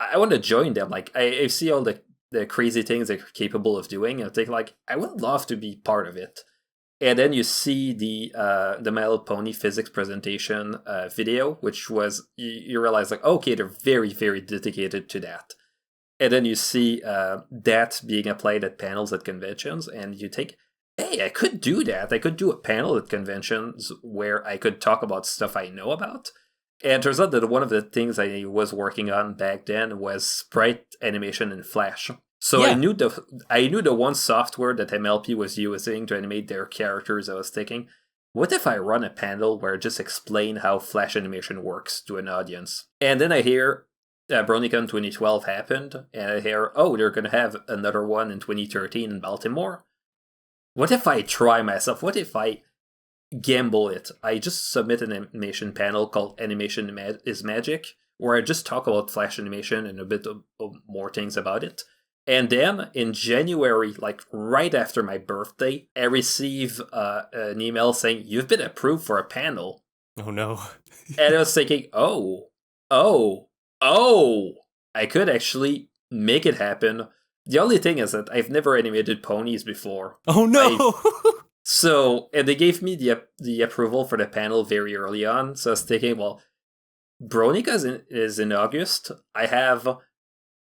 I want to join them. Like, I see all the crazy things they're capable of doing, and I think, like, I would love to be part of it. And then you see the My Little Pony physics presentation video, which was, you realize, like, okay, they're very, very dedicated to that. And then you see that being applied at panels at conventions, and you think, hey, I could do that. I could do a panel at conventions where I could talk about stuff I know about. And it turns out that one of the things I was working on back then was sprite animation in Flash. So Yeah. I knew the one software that MLP was using to animate their characters. I was thinking, what if I run a panel where I just explain how Flash animation works to an audience? And then I hear BronyCon 2012 happened, and I hear, oh, they're going to have another one in 2013 in Baltimore. What if I try myself? What if I gamble it? I just submit an animation panel called Animation is Magic, where I just talk about Flash animation and a bit of more things about it. And then in January, like right after my birthday, I receive an email saying, you've been approved for a panel. Oh no. And I was thinking, oh, I could actually make it happen. The only thing is that I've never animated ponies before. Oh no. So, and they gave me the approval for the panel very early on. So I was thinking, well, Bronica is in August. I have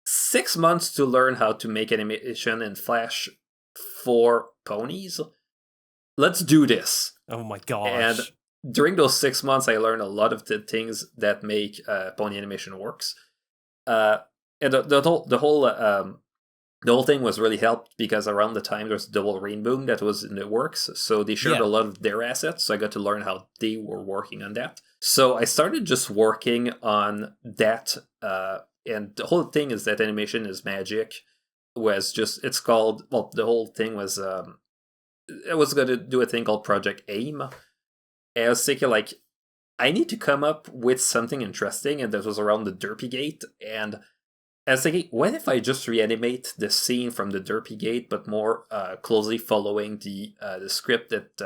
6 months to learn how to make animation in Flash for ponies. Let's do this. Oh my gosh. And during those 6 months, I learned a lot of the things that make pony animation works. And the whole thing was really helped because around the time there's Double Rainbow that was in the works, so they shared a lot of their assets. So I got to learn how they were working on that. So I started just working on that, and the whole thing is that Animation is Magic was just the whole thing was I was going to do a thing called Project AIM. And I was thinking, like, I need to come up with something interesting, and that was around the Derpy Gate. And I was thinking, what if I just reanimate the scene from the Derpy Gate, but more closely following the script that,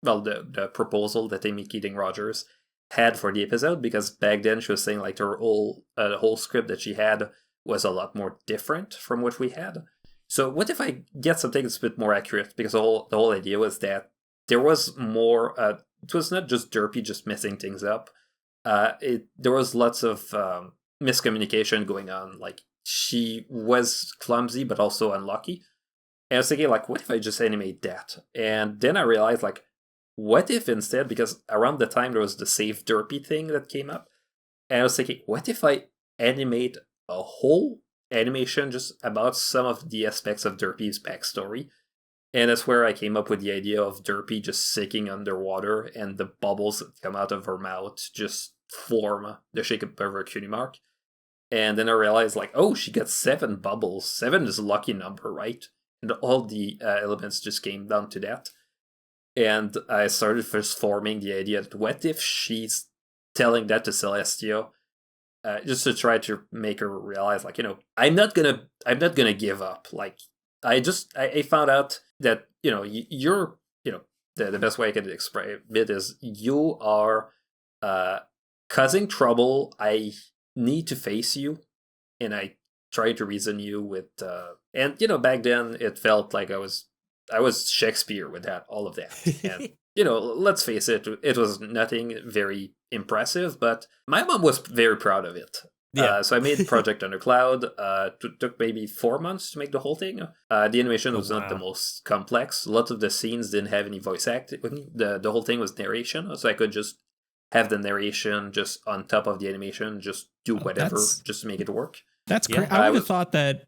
the proposal that Amy Keating-Rogers had for the episode? Because back then she was saying, like, the whole script that she had was a lot more different from what we had. So what if I get something that's a bit more accurate? Because the whole idea was that there was more. It was not just Derpy just messing things up. There was lots of miscommunication going on. Like, she was clumsy but also unlucky. And I was thinking, like, what if I just animate that? And then I realized, like, what if instead, because around the time there was the Save Derpy thing that came up, and I was thinking, what if I animate a whole animation just about some of the aspects of Derpy's backstory? And that's where I came up with the idea of Derpy just sinking underwater, and the bubbles that come out of her mouth just form the shape of her cutie mark. And then I realized, like, oh, she got 7 bubbles. 7 is a lucky number, right? And all the elements just came down to that. And I started first forming the idea that what if she's telling that to Celestia, just to try to make her realize, like, I'm not gonna give up. Like, I found out that you're the best way I can describe it is you are causing trouble. I need to face you, and I try to reason you with. And back then it felt like I was Shakespeare with all of that. And let's face it, it was nothing very impressive, but my mom was very proud of it. Yeah. So I made Project Undercloud. Took maybe 4 months to make the whole thing. The animation was not the most complex. A lot of the scenes didn't have any voice acting. The whole thing was narration, so I could just have the narration just on top of the animation, just do whatever, just to make it work. That's great. I would have thought that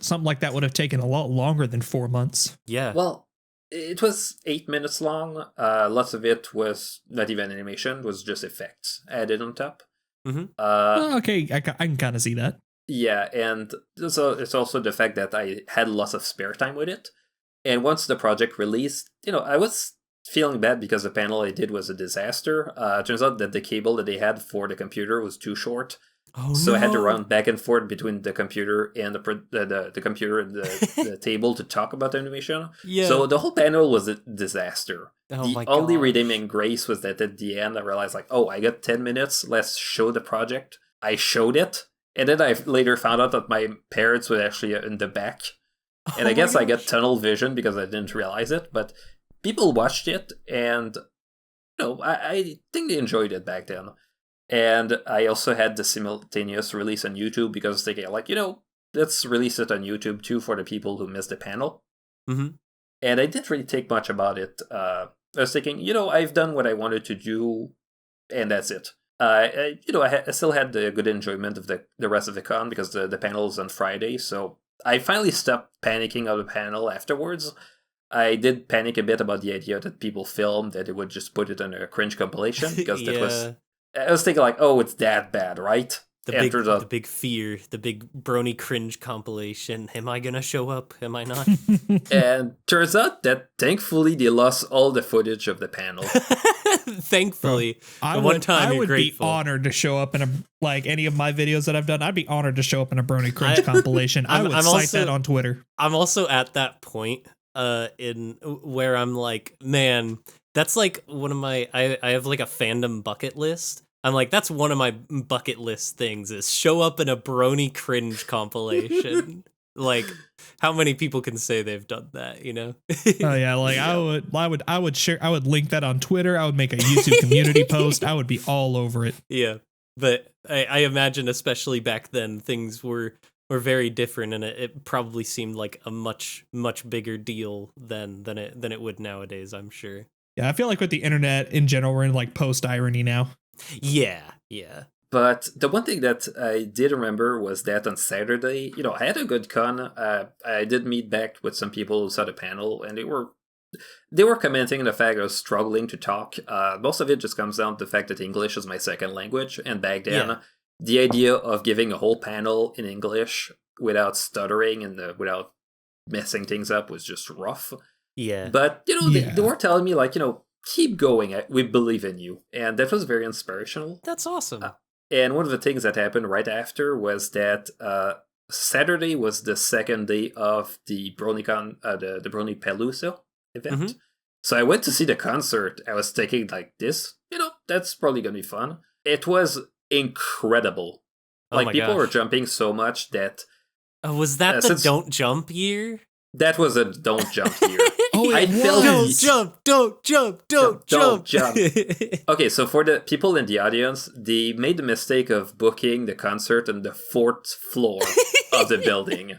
something like that would have taken a lot longer than 4 months. Yeah. Well, it was 8 minutes long. Lots of it was not even animation; it was just effects added on top. Mm-hmm. Okay, I can kind of see that. Yeah, and so it's also the fact that I had lots of spare time with it. And once the project released, I was feeling bad because the panel I did was a disaster. Turns out that the cable that they had for the computer was too short. So I had to run back and forth between the computer and the computer and the table to talk about the animation. Yeah. So the whole panel was a disaster. Oh the only redeeming grace was that at the end I realized, like, oh, I got 10 minutes. Let's show the project. I showed it. And then I later found out that my parents were actually in the back. And I guess I got tunnel vision because I didn't realize it. But people watched it, and I think they enjoyed it back then. And I also had the simultaneous release on YouTube because I was thinking, like, let's release it on YouTube too for the people who missed the panel. Mm-hmm. And I didn't really think much about it. I was thinking, I've done what I wanted to do, and that's it. I still had the good enjoyment of the rest of the con because the panel is on Friday, so I finally stopped panicking on the panel afterwards. I did panic a bit about the idea that people filmed that they would just put it on a cringe compilation because that was. I was thinking, like, oh, it's that bad, right? The big fear, the big brony cringe compilation. Am I gonna show up? Am I not? And turns out that thankfully they lost all the footage of the panel. Thankfully, I would be honored to show up in any of my videos that I've done. I'd be honored to show up in a brony cringe compilation. I would cite that on Twitter. I'm also at that point in where I'm like, man, that's like one of my. I have like a fandom bucket list. I'm like, that's one of my bucket list things is show up in a brony cringe compilation. Like, how many people can say they've done that, Oh yeah, like yeah. I would share, I would link that on Twitter. I would make a YouTube community post. I would be all over it. Yeah. But I imagine especially back then things were very different, and it probably seemed like a much bigger deal than it would nowadays, I'm sure. Yeah, I feel like with the internet in general, we're in like post irony now. Yeah. But the one thing that I did remember was that on Saturday, I had a good con. I did meet back with some people who saw the panel, and they were commenting on the fact I was struggling to talk. Most of it just comes down to the fact that English is my second language, and back then, the idea of giving a whole panel in English without stuttering and without messing things up was just rough. Yeah. But, they were telling me, like, keep going. We believe in you. And that was very inspirational. That's awesome. And one of the things that happened right after was that Saturday was the second day of the BronyCon, the Brony Palooza event. Mm-hmm. So I went to see the concert. I was thinking, like, this, that's probably going to be fun. It was incredible. Like, people were jumping so much that... was that the Don't Jump year? That was a Don't Jump year. Don't jump. Okay, so for the people in the audience, they made the mistake of booking the concert on the 4th floor of the building.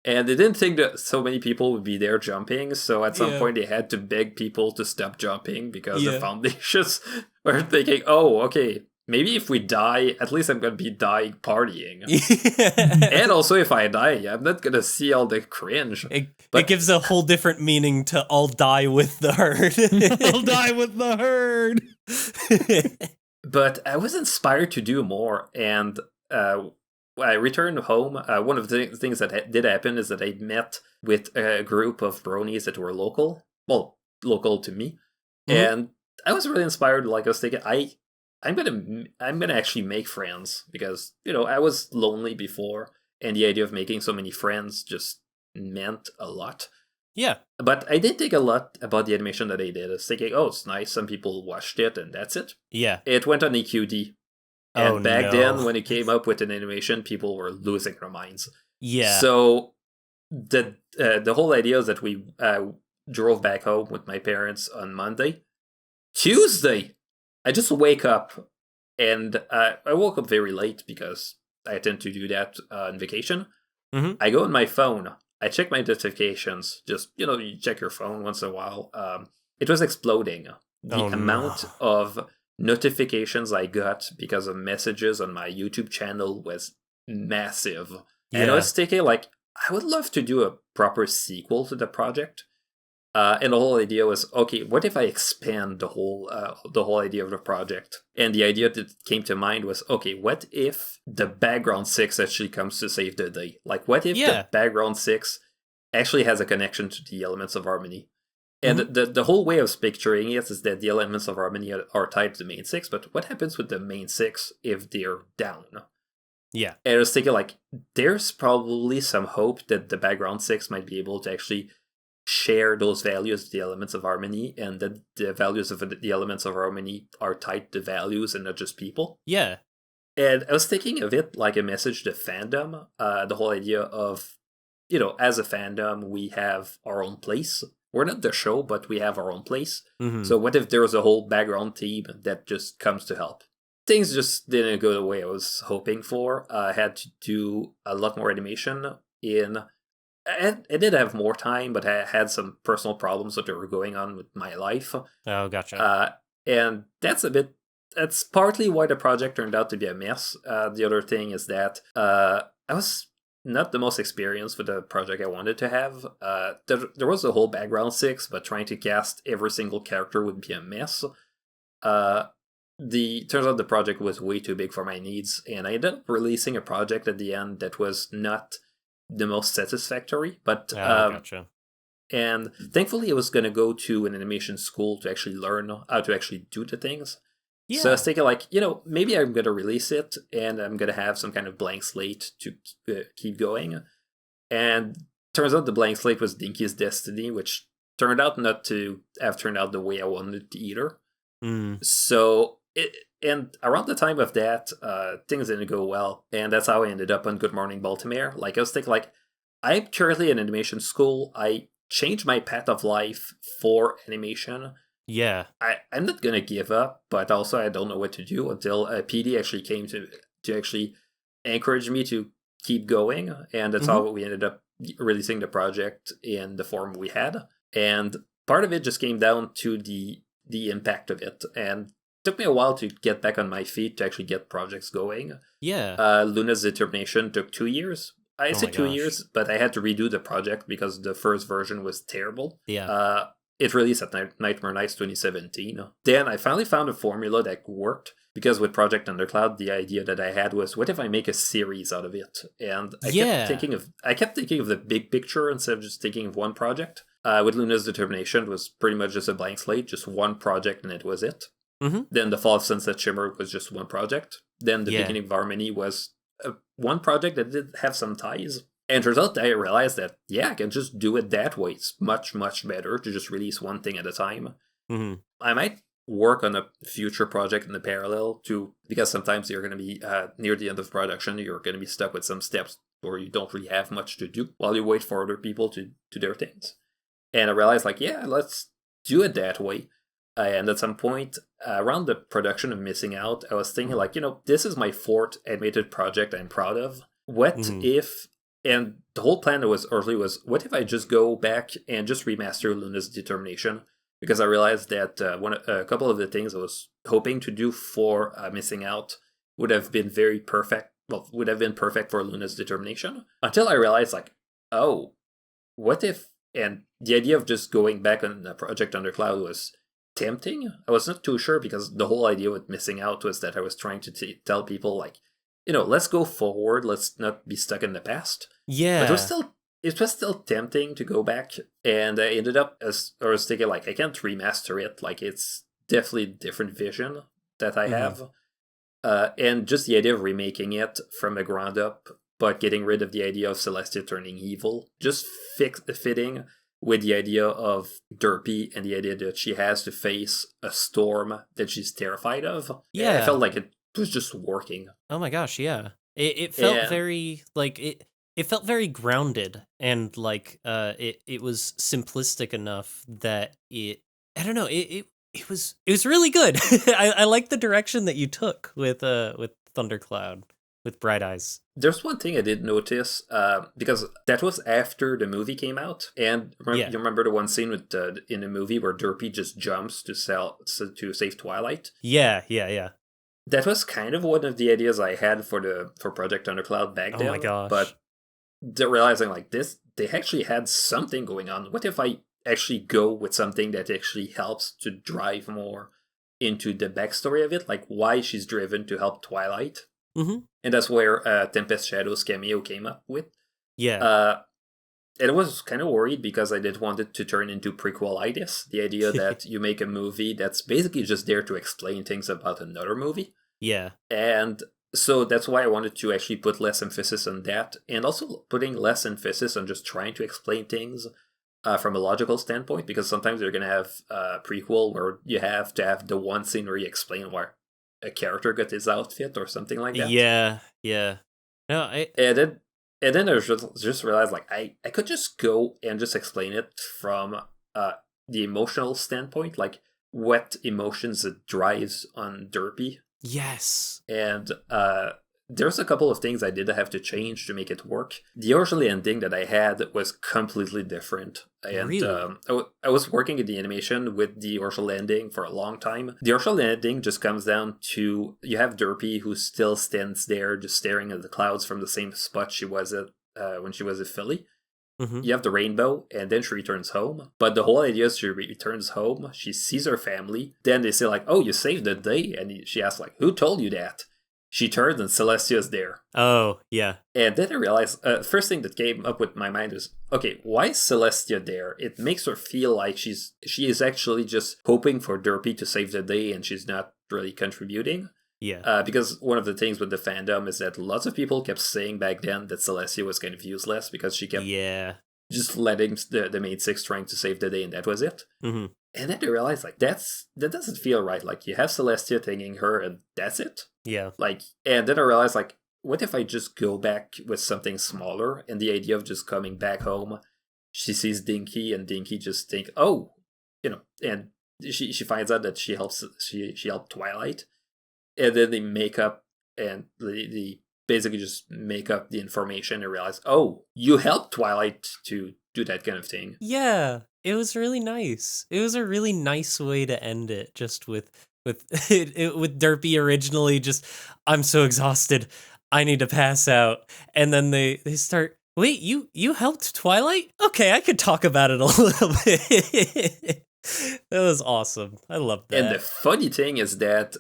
And they didn't think that so many people would be there jumping, so at some point they had to beg people to stop jumping because the foundations were thinking, oh, okay, maybe if we die, at least I'm going to be dying partying. And also, if I die, I'm not going to see all the cringe. It gives a whole different meaning to I'll die with the herd. I'll die with the herd. But I was inspired to do more. And when I returned home, one of the things that did happen is that I met with a group of bronies that were local. Well, local to me. Mhm. And I was really inspired. Like I was thinking, I'm gonna actually make friends because I was lonely before, and the idea of making so many friends just meant a lot. Yeah. But I did think a lot about the animation that I did. I was thinking, oh, it's nice. Some people watched it, and that's it. Yeah. It went on EQD. Oh, And back no. then, when it came up with an animation, people were losing their minds. Yeah. So the whole idea is that we drove back home with my parents on Monday. Tuesday, I just wake up, and I woke up very late because I tend to do that on vacation. Mhm. I go on my phone. I check my notifications. Just you check your phone once in a while. It was exploding. The Oh, no. amount of notifications I got because of messages on my YouTube channel was massive. And I Yeah. was thinking, like, I would love to do a proper sequel to the project. And the whole idea was, okay, what if I expand the whole idea of the project? And the idea that came to mind was, okay, what if the background 6 actually comes to save the day? Like, what if Yeah. the background 6 actually has a connection to the elements of harmony? And the whole way of picturing it is that the elements of harmony are tied to the main 6, but what happens with the main 6 if they're down? Yeah. And I was thinking, like, there's probably some hope that the background 6 might be able to actually share those values, the elements of harmony, and that the values of the elements of harmony are tied to values and not just people. Yeah. And I was thinking of it like a message to fandom, the whole idea of, as a fandom, we have our own place. We're not the show, but we have our own place. Mhm. So what if there was a whole background team that just comes to help? Things just didn't go the way I was hoping for. I had to do a lot more animation I did have more time, but I had some personal problems that were going on with my life. Oh, gotcha. And that's partly why the project turned out to be a mess. The other thing is that I was not the most experienced with the project I wanted to have. There was a whole background 6, but trying to cast every single character would be a mess. Turns out the project was way too big for my needs, and I ended up releasing a project at the end that was not the most satisfactory, but Gotcha. and thankfully I was going to go to an animation school to actually learn how to actually do the things. Yeah. So I was thinking, like, maybe I'm going to release it and I'm going to have some kind of blank slate to keep going. And turns out the blank slate was Dinky's Destiny, which turned out not to have turned out the way I wanted to either. So and around the time of that, things didn't go well, and that's how I ended up on Good Morning Baltimore. Like, I was thinking, like, I'm currently in animation school. I changed my path of life for animation. Yeah. I'm not gonna give up, but also I don't know what to do until PD actually came to actually encourage me to keep going, and that's how we ended up releasing the project in the form we had. And part of it just came down to the impact of it, and took me a while to get back on my feet to actually get projects going. Yeah. Luna's Determination took 2 years. I say 2 gosh. years, but I had to redo the project because the first version was terrible. Yeah. It released at Nightmare Nights 2017. Then I finally found a formula that worked, because with Project Undercloud, the idea that I had was, what if I make a series out of it? And I kept thinking of the big picture instead of just thinking of one project. With Luna's Determination, it was pretty much just a blank slate, just one project, and it was it. Then The Fall of Sunset Shimmer was just one project. Then The Beginning of Harmony was one project that did have some ties. And turns out I realized that, I can just do it that way. It's much, much better to just release one thing at a time. I might work on a future project in the parallel too, because sometimes you're going to be near the end of production, you're going to be stuck with some steps where you don't really have much to do while you wait for other people to do their things. And I realized, like, let's do it that way. And at some point around the production of Missing Out, I was thinking, like, this is my 4th animated project I'm proud of. What if, and the whole plan that was early was, what if I just go back and just remaster Luna's Determination? Because I realized that a couple of the things I was hoping to do for Missing Out would have been perfect for Luna's Determination. Until I realized, like, oh, what if, and the idea of just going back on the Project Undercloud was tempting. I was not too sure, because the whole idea with Missing Out was that I was trying to tell people, like, let's go forward, let's not be stuck in the past. Yeah. But it was still it was still tempting to go back, and I ended up I was thinking like I can't remaster it. Like it's definitely a different vision that I have, and just the idea of remaking it from the ground up, but getting rid of the idea of Celestia turning evil, just fitting with the idea of Derpy and the idea that she has to face a storm that she's terrified of. Yeah. I felt like it was just working. Oh my gosh, yeah. It felt very like it felt very grounded, and like it was simplistic enough that I don't know, it was really good. I like the direction that you took with Thundercloud, with Bright Eyes. There's one thing I did notice, because that was after the movie came out, and you remember the one scene with in the movie where Derpy just jumps to save Twilight? Yeah. That was kind of one of the ideas I had for Project Thundercloud back then. Oh my gosh! But they're realizing like this, they actually had something going on. What if I actually go with something that actually helps to drive more into the backstory of it, like why she's driven to help Twilight? Mm-hmm. And that's where Tempest Shadow's cameo came up with. Yeah. And I was kind of worried because I didn't want it to turn into prequel-itis. The idea that you make a movie that's basically just there to explain things about another movie. Yeah. And so that's why I wanted to actually put less emphasis on that. And also putting less emphasis on just trying to explain things from a logical standpoint. Because sometimes you're going to have a prequel where you have to have the one scene where you explain why a character got his outfit or something like that. Yeah. No, And then I just realized, like, I could just go and just explain it from the emotional standpoint, like what emotions it drives on Derpy. Yes. And there's a couple of things I did have to change to make it work. The original ending that I had was completely different. And really? I was working in the animation with the original ending for a long time. The original ending just comes down to, you have Derpy who still stands there just staring at the clouds from the same spot she was at when she was a filly. Mm-hmm. You have the rainbow, and then she returns home. But the whole idea is she returns home, she sees her family, then they say like, oh, you saved the day, and she asks like, who told you that? She turns and Celestia's there. Oh, yeah. And then I realized, first thing that came up with my mind is, okay, why is Celestia there? It makes her feel like she is actually just hoping for Derpy to save the day, and she's not really contributing. Yeah. Because one of the things with the fandom is that lots of people kept saying back then that Celestia was kind of useless because she kept just letting the main six trying to save the day, and that was it. Mm-hmm. And then I realized, like, that doesn't feel right. Like, you have Celestia thanking her, and that's it. Yeah. Like, and then I realized, like, what if I just go back with something smaller, and the idea of just coming back home, she sees Dinky, and Dinky just think, oh, and she finds out that she helped Twilight. And then they make up, and they basically just make up the information and realize, oh, you helped Twilight to do that kind of thing. Yeah, it was really nice. It was a really nice way to end it, just with Derpy originally just, I'm so exhausted, I need to pass out. And then they start, wait, you helped Twilight? Okay, I could talk about it a little bit. That was awesome. I love that. And the funny thing is that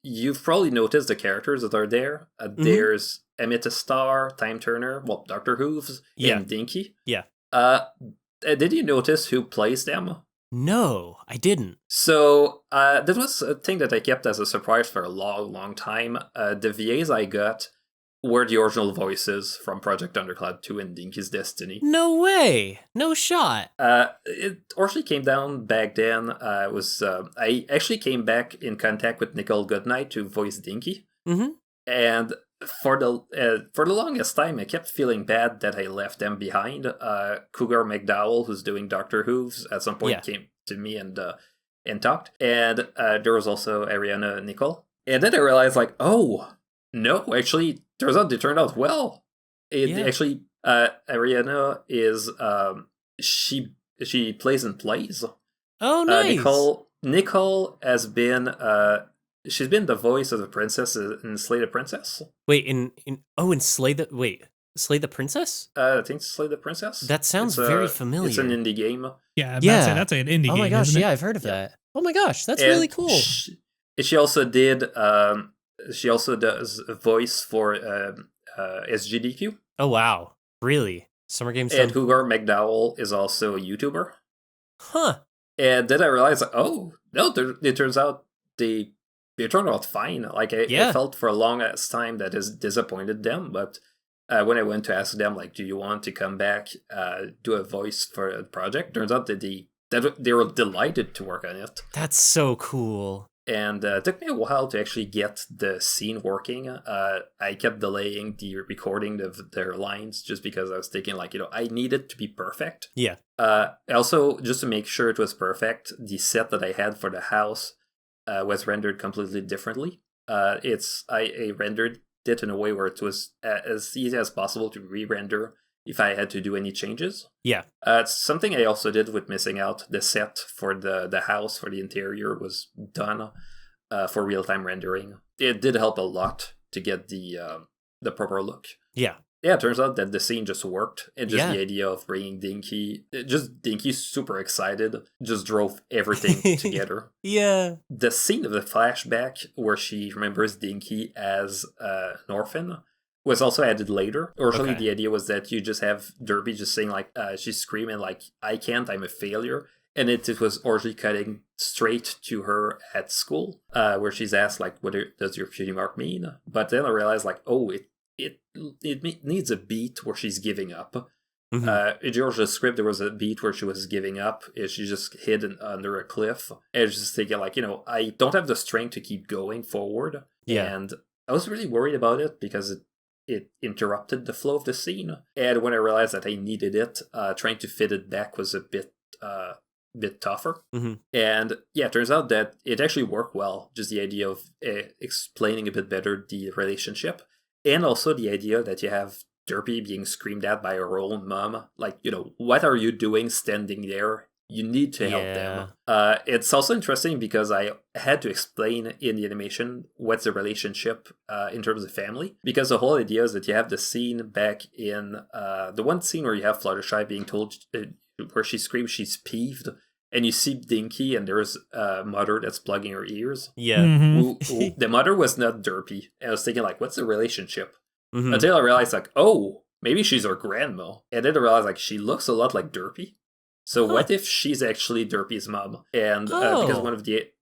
you've probably noticed the characters that are there. There's Amethyst Time Turner, well, Dr. Hooves, and Dinky. Yeah. Did you notice who plays them? No, I didn't. So that was a thing that I kept as a surprise for a long, long time. The VAs I got were the original voices from Project Thundercloud 2 and Dinky's Destiny. No way. No shot. It originally came down back then. I actually came back in contact with Nicole Goodnight to voice Dinky. Mm-hmm. And for the longest time, I kept feeling bad that I left them behind. Cougar McDowell, who's doing Dr. Hooves, at some point came to me and talked. And there was also Ariana Nicole. And then I realized, like, oh, no, actually, turns out they turned out well. Actually, Ariana is she plays in plays. Oh, nice. Nicole has been she's been the voice of the princess in Slay the Princess. Wait, in Slay the Princess? I think Slay the Princess. That sounds very familiar. It's an indie game. Yeah, that's an indie game. Oh my gosh, isn't it? yeah, I've heard of that. Oh my gosh, that's really cool. She also did. She also does a voice for SGDQ. Oh wow, really? Summer Games And done. Cougar McDowell is also a YouTuber. Huh. And then I realized, oh, no, it turns out they turned out fine. Like, I felt for a long ass time that has disappointed them, but when I went to ask them, like, do you want to come back, do a voice for a project? Turns out that they were delighted to work on it. That's so cool. And it took me a while to actually get the scene working. I kept delaying the recording of their lines just because I was thinking, like, I need it to be perfect. Yeah. Also, just to make sure it was perfect, the set that I had for the house was rendered completely differently. I rendered it in a way where it was as easy as possible to re-render if I had to do any changes. Yeah. It's something I also did with Missing Out. The set for the house, for the interior, was done for real-time rendering. It did help a lot to get the proper look. Yeah. Yeah, it turns out that the scene just worked. And just the idea of bringing Dinky, super excited, just drove everything together. Yeah. The scene of the flashback where she remembers Dinky as an orphan was also added later. Originally, the idea was that you just have Derby just saying, like, she's screaming, like, I can't, I'm a failure. And it was originally cutting straight to her at school, where she's asked, like, what does your cutie mark mean? But then I realized, like, oh, it needs a beat where she's giving up. In Georgia's script, there was a beat where she was giving up. She just hid under a cliff. And I was just thinking, like, I don't have the strength to keep going forward. Yeah. And I was really worried about it because it interrupted the flow of the scene. And when I realized that I needed it, trying to fit it back was a bit tougher. And yeah, it turns out that it actually worked well. Just the idea of explaining a bit better the relationship. And also the idea that you have Derpy being screamed at by her own mom. Like, what are you doing standing there? You need to help them. It's also interesting because I had to explain in the animation what's the relationship in terms of family. Because the whole idea is that you have the scene back in the one scene where you have Fluttershy being told, where she screams she's peeved. And you see Dinky, and there's a mother that's plugging her ears. Yeah. The mother was not Derpy. And I was thinking, like, what's the relationship? Until I realized, like, oh, maybe she's her grandma. And then I realized, like, she looks a lot like Derpy. So what if she's actually Derpy's mom? And because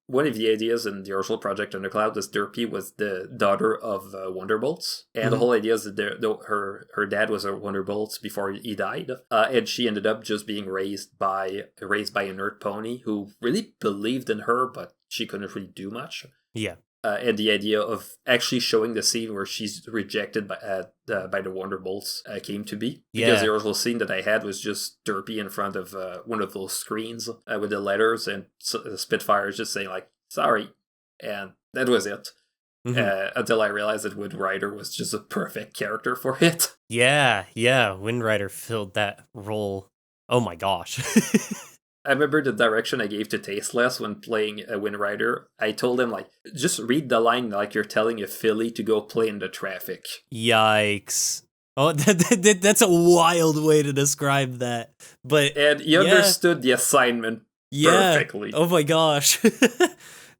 one of the ideas in the original project Undercloud was Derpy was the daughter of Wonderbolts. And the whole idea is that her dad was a Wonderbolts before he died. And she ended up just being raised by a nerd pony who really believed in her, but she couldn't really do much. Yeah. And the idea of actually showing the scene where she's rejected by the Wonderbolts came to be. Because the original scene that I had was just Derpy in front of one of those screens with the letters, and Spitfire is just saying, like, sorry. And that was it. Until I realized that Wind Rider was just a perfect character for it. Yeah. Wind Rider filled that role. Oh my gosh. I remember the direction I gave to Tasteless when playing a Wind Rider. I told him, like, just read the line like you're telling a filly to go play in the traffic. Yikes. Oh, that's a wild way to describe that. And he understood the assignment perfectly. Oh my gosh.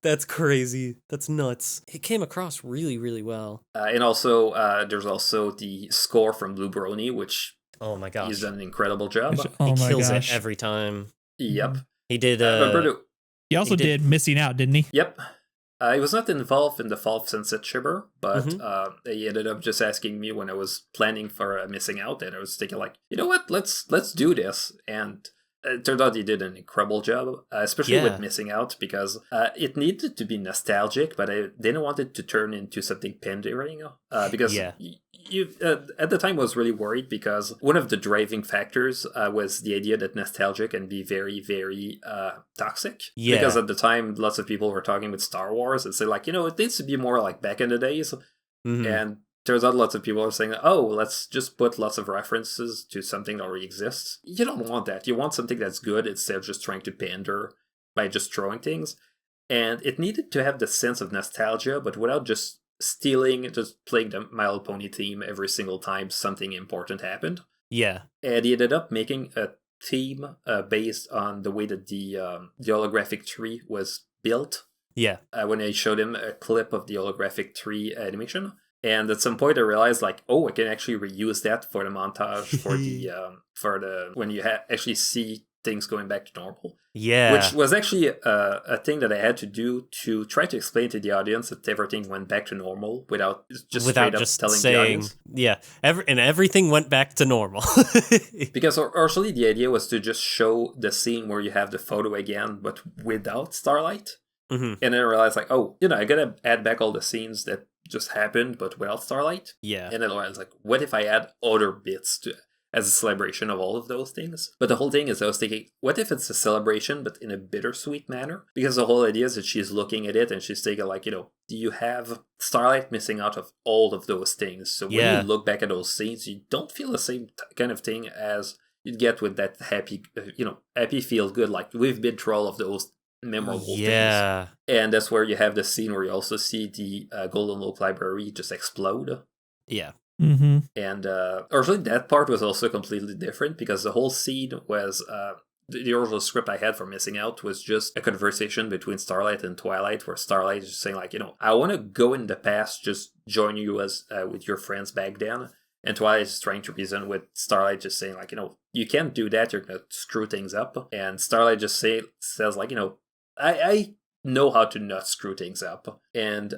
That's crazy. That's nuts. It came across really, really well. And also, there's also the score from Blue Brony, which oh my gosh, he's done an incredible job. He kills it every time. Yep. He did. He also did Missing Out, didn't he? Yep. He was not involved in the Fall of Sunset Shimmer, but he ended up just asking me when I was planning for Missing Out, and I was thinking, like, you know what, let's do this. And it turned out he did an incredible job, especially with Missing Out, because it needed to be nostalgic, but I didn't want it to turn into something pandering, because you at the time was really worried, because one of the driving factors was the idea that nostalgia can be very, very toxic. Because at the time, lots of people were talking with Star Wars and say, like, it needs to be more like back in the days. And turns out lots of people are saying, oh, let's just put lots of references to something that already exists. You don't want that. You want something that's good instead of just trying to pander by just throwing things. And it needed to have the sense of nostalgia, but without just playing the My Little Pony theme every single time something important happened. Yeah. And he ended up making a theme based on the way that the holographic tree was built. Yeah. When I showed him a clip of the holographic tree animation, And at some point I realized like, oh, I can actually reuse that for the montage for the when you actually see things going back to normal. Yeah. Which was actually a thing that I had to do to try to explain to the audience that everything went back to normal without straight up telling the audience. Yeah, everything went back to normal. Because originally the idea was to just show the scene where you have the photo again, but without Starlight. Mm-hmm. And then I realized like, oh, I gotta add back all the scenes that just happened, but without Starlight. Yeah. And then I was like, what if I add other bits as a celebration of all of those things? But the whole thing is I was thinking, what if it's a celebration but in a bittersweet manner? Because the whole idea is that she's looking at it and she's thinking like, do you have Starlight missing out of all of those things? So when you look back at those scenes, you don't feel the same kind of thing as you'd get with that happy, happy feel good. Like we've been through all of those memorable things. And that's where you have the scene where you also see the Golden Loop Library just explode. Yeah. Mm-hmm. And originally that part was also completely different because the whole scene was the original script I had for Missing Out was just a conversation between Starlight and Twilight, where Starlight is just saying like, I want to go in the past, just join you as with your friends back then. And Twilight is trying to reason with Starlight, just saying like, you can't do that, you're gonna screw things up. And Starlight just says like, I know how to not screw things up. And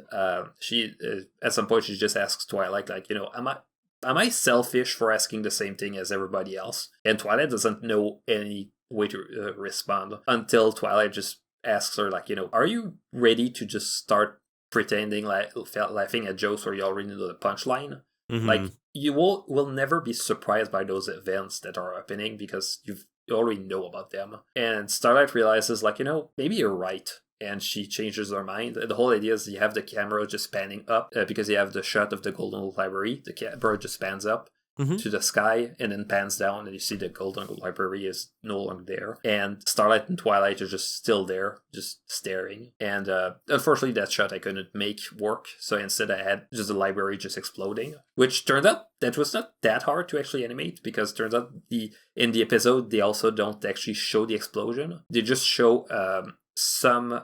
she at some point she just asks Twilight like, am I selfish for asking the same thing as everybody else? And Twilight doesn't know any way to respond until Twilight just asks her like, are you ready to just start pretending like laughing at jokes where you already know the punchline? Mm-hmm. Like you will never be surprised by those events that are happening because you already know about them. And Starlight realizes like, maybe you're right. And she changes her mind. The whole idea is you have the camera just panning up because you have the shot of the Golden Library. The camera just pans up to the sky and then pans down and you see the Golden Library is no longer there. And Starlight and Twilight are just still there, just staring. And unfortunately that shot I couldn't make work. So instead I had just the library just exploding, which turned out that was not that hard to actually animate because turns out in the episode they also don't actually show the explosion. They just show some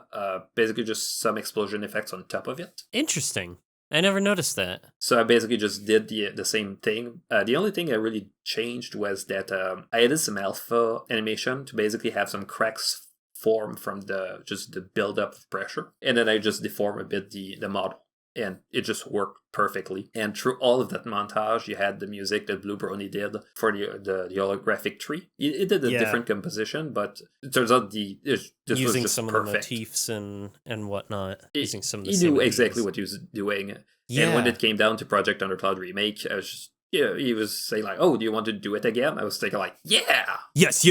basically just some explosion effects on top of it. Interesting. I never noticed that. So I basically just did the same thing. The only thing I really changed was that I added some alpha animation to basically have some cracks form from the buildup of pressure, and then I just deform a bit the model, and it just worked perfectly. And through all of that montage, you had the music that Blue Brony did for the holographic tree. It did a different composition, but it turns out this using was just some perfect. of the motifs and whatnot. Using some of the he same knew ideas. exactly what he was doing. Yeah. And when it came down to Project Undercloud Remake, I was just, he was saying like, oh, do you want to do it again? I was thinking like, yeah! Yes.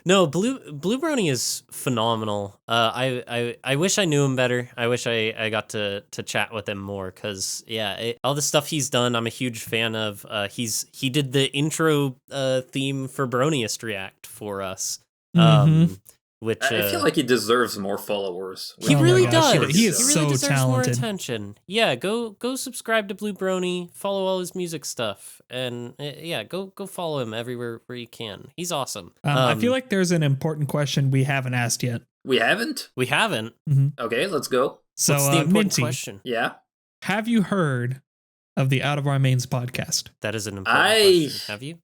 No, Blue Brony is phenomenal. I wish I knew him better. I wish I got to chat with him more because, all the stuff he's done, I'm a huge fan of. He did the intro theme for Broniest React for us. Which I feel like he deserves more followers. He really does. He is really so deserves talented. more attention. Yeah, go subscribe to Blue Brony, follow all his music stuff, and go follow him everywhere where you can. He's awesome. I feel like there's an important question we haven't asked yet. We haven't? We haven't. Mm-hmm. Okay, let's go. So, what's the important Minty, question? Yeah? have you heard of the Out of Our Mains podcast? That is an important question. Have you?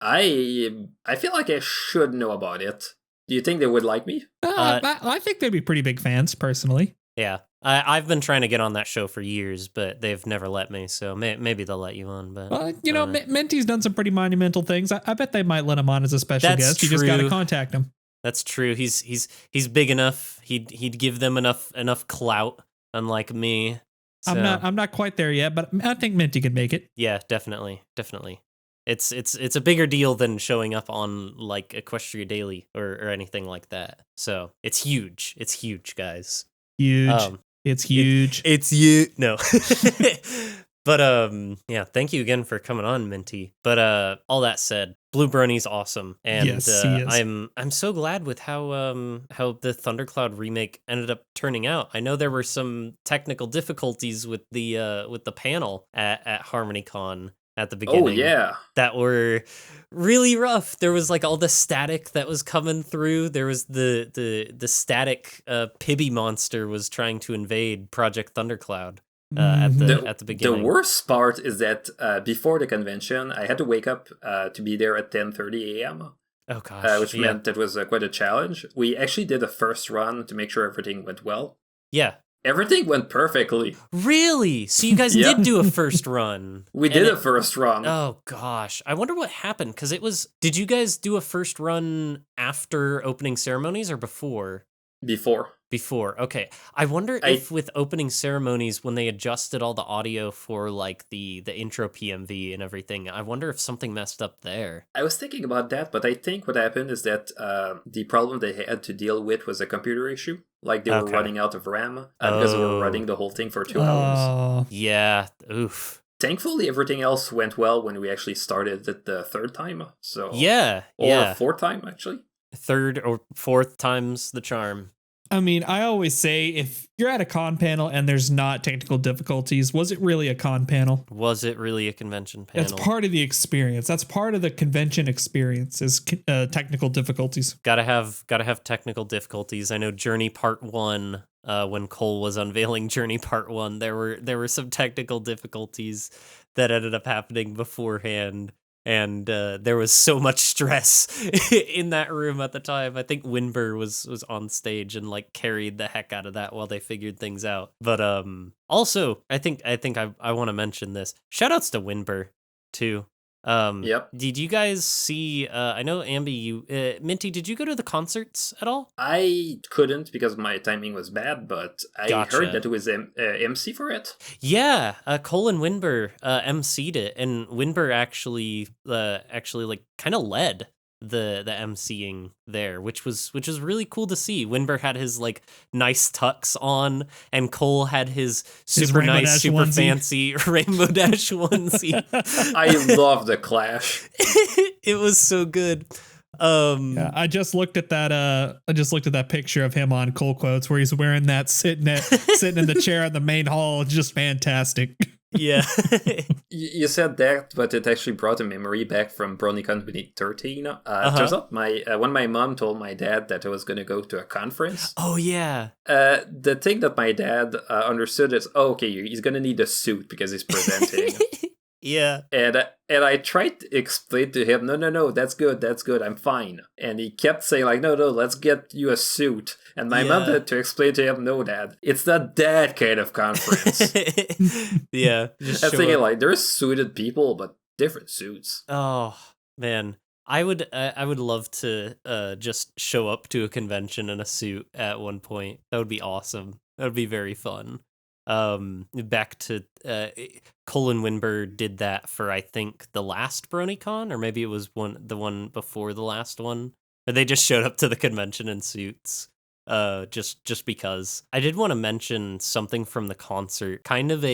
I feel like I should know about it. Do you think they would like me? I think they'd be pretty big fans, personally. Yeah. I've been trying to get on that show for years, but they've never let me, so maybe they'll let you on. But Minty's done some pretty monumental things. I bet they might let him on as a special guest. You just got to contact him. That's true. He's big enough. He'd give them enough clout, unlike me. So. I'm not quite there yet, but I think Minty could make it. Yeah, definitely. It's a bigger deal than showing up on like Equestria Daily or anything like that. So it's huge. It's huge, guys. Huge. It's huge. It's you. No. But thank you again for coming on, Minty. But all that said, Blue Brony's awesome, and yes, he is. I'm so glad with how the Thundercloud remake ended up turning out. I know there were some technical difficulties with the panel at HarmonyCon at the beginning. Oh yeah, that were really rough. There was like all the static that was coming through. There was the static Pibby monster was trying to invade Project Thundercloud. at the The, at the the beginning. worst part is that before the convention, I had to wake up to be there at 10:30 a.m., Oh gosh, which meant that was quite a challenge. We actually did a first run to make sure everything went well. Yeah. Everything went perfectly. Really? So you guys Yeah. did do a first run. We And did it- a first run. Oh gosh, I wonder what happened because it was. Did you guys do a first run after opening ceremonies or before? Before. Before, okay. I wonder I- if with opening ceremonies, when they adjusted all the audio for like the intro PMV and everything, I wonder if something messed up there. I was thinking about that, but I think what happened is that the problem they had to deal with was a computer issue. Like they were Okay. running out of RAM because they were Oh. running the whole thing for 2 hours. Oh, Yeah, oof. Thankfully, everything else went well when we actually started it the third time. So Yeah, or yeah. fourth time actually. Third or fourth time's the charm. I mean, I always say if you're at a con panel and there's not technical difficulties, was it really a con panel? Was it really a convention panel? That's part of the experience. That's part of the convention experience is technical difficulties. Gotta have technical difficulties. I know Journey Part 1, when Cole was unveiling Journey Part 1, there were some technical difficulties that ended up happening beforehand. And there was so much stress in that room at the time. I think Winber was on stage and like carried the heck out of that while they figured things out. But also, I think I want to mention this. Shoutouts to Winber too. Yep. Did you guys see? I know Ambi, Minty. Did you go to the concerts at all? I couldn't because my timing was bad, but I Gotcha. heard that it was MC for it. Yeah, Cole and Winber emceed it, and Winber actually like kind of led the MCing there, which was really cool to see. Winber had his like nice tux on, and Cole had his super Rainbow nice, Dash super onesie. fancy Rainbow Dash onesie. I love the clash. It was so good. Yeah, I just looked at that picture of him on Cole Quotes where he's wearing that sitting in the chair in the main hall. It's just fantastic. Yeah. You said that, but it actually brought a memory back from BronyCon 2013. Turns out when my mom told my dad that I was going to go to a conference, Oh yeah. the thing that my dad understood is, okay, he's going to need a suit because he's presenting. Yeah. And I tried to explain to him, no, that's good, I'm fine. And he kept saying like, no, let's get you a suit. And my mom had to explain to him, no, Dad, it's not that kind of conference. Yeah. Just I'm show thinking up. like, there's suited people, but different suits. Oh man, I would love to just show up to a convention in a suit at one point. That would be awesome. That would be very fun. Back to Colin Winber did that for I think the last BronyCon, or maybe it was the one before the last one. Or they just showed up to the convention in suits. Just because. I did want to mention something from the concert, kind of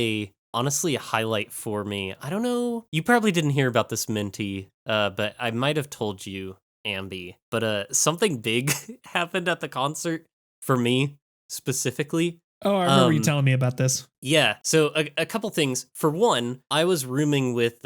honestly a highlight for me. I don't know. You probably didn't hear about this, Minty, but I might have told you, Ambi. But something big happened at the concert for me specifically. Oh, I remember you telling me about this. Yeah, so a couple things. For one, I was rooming with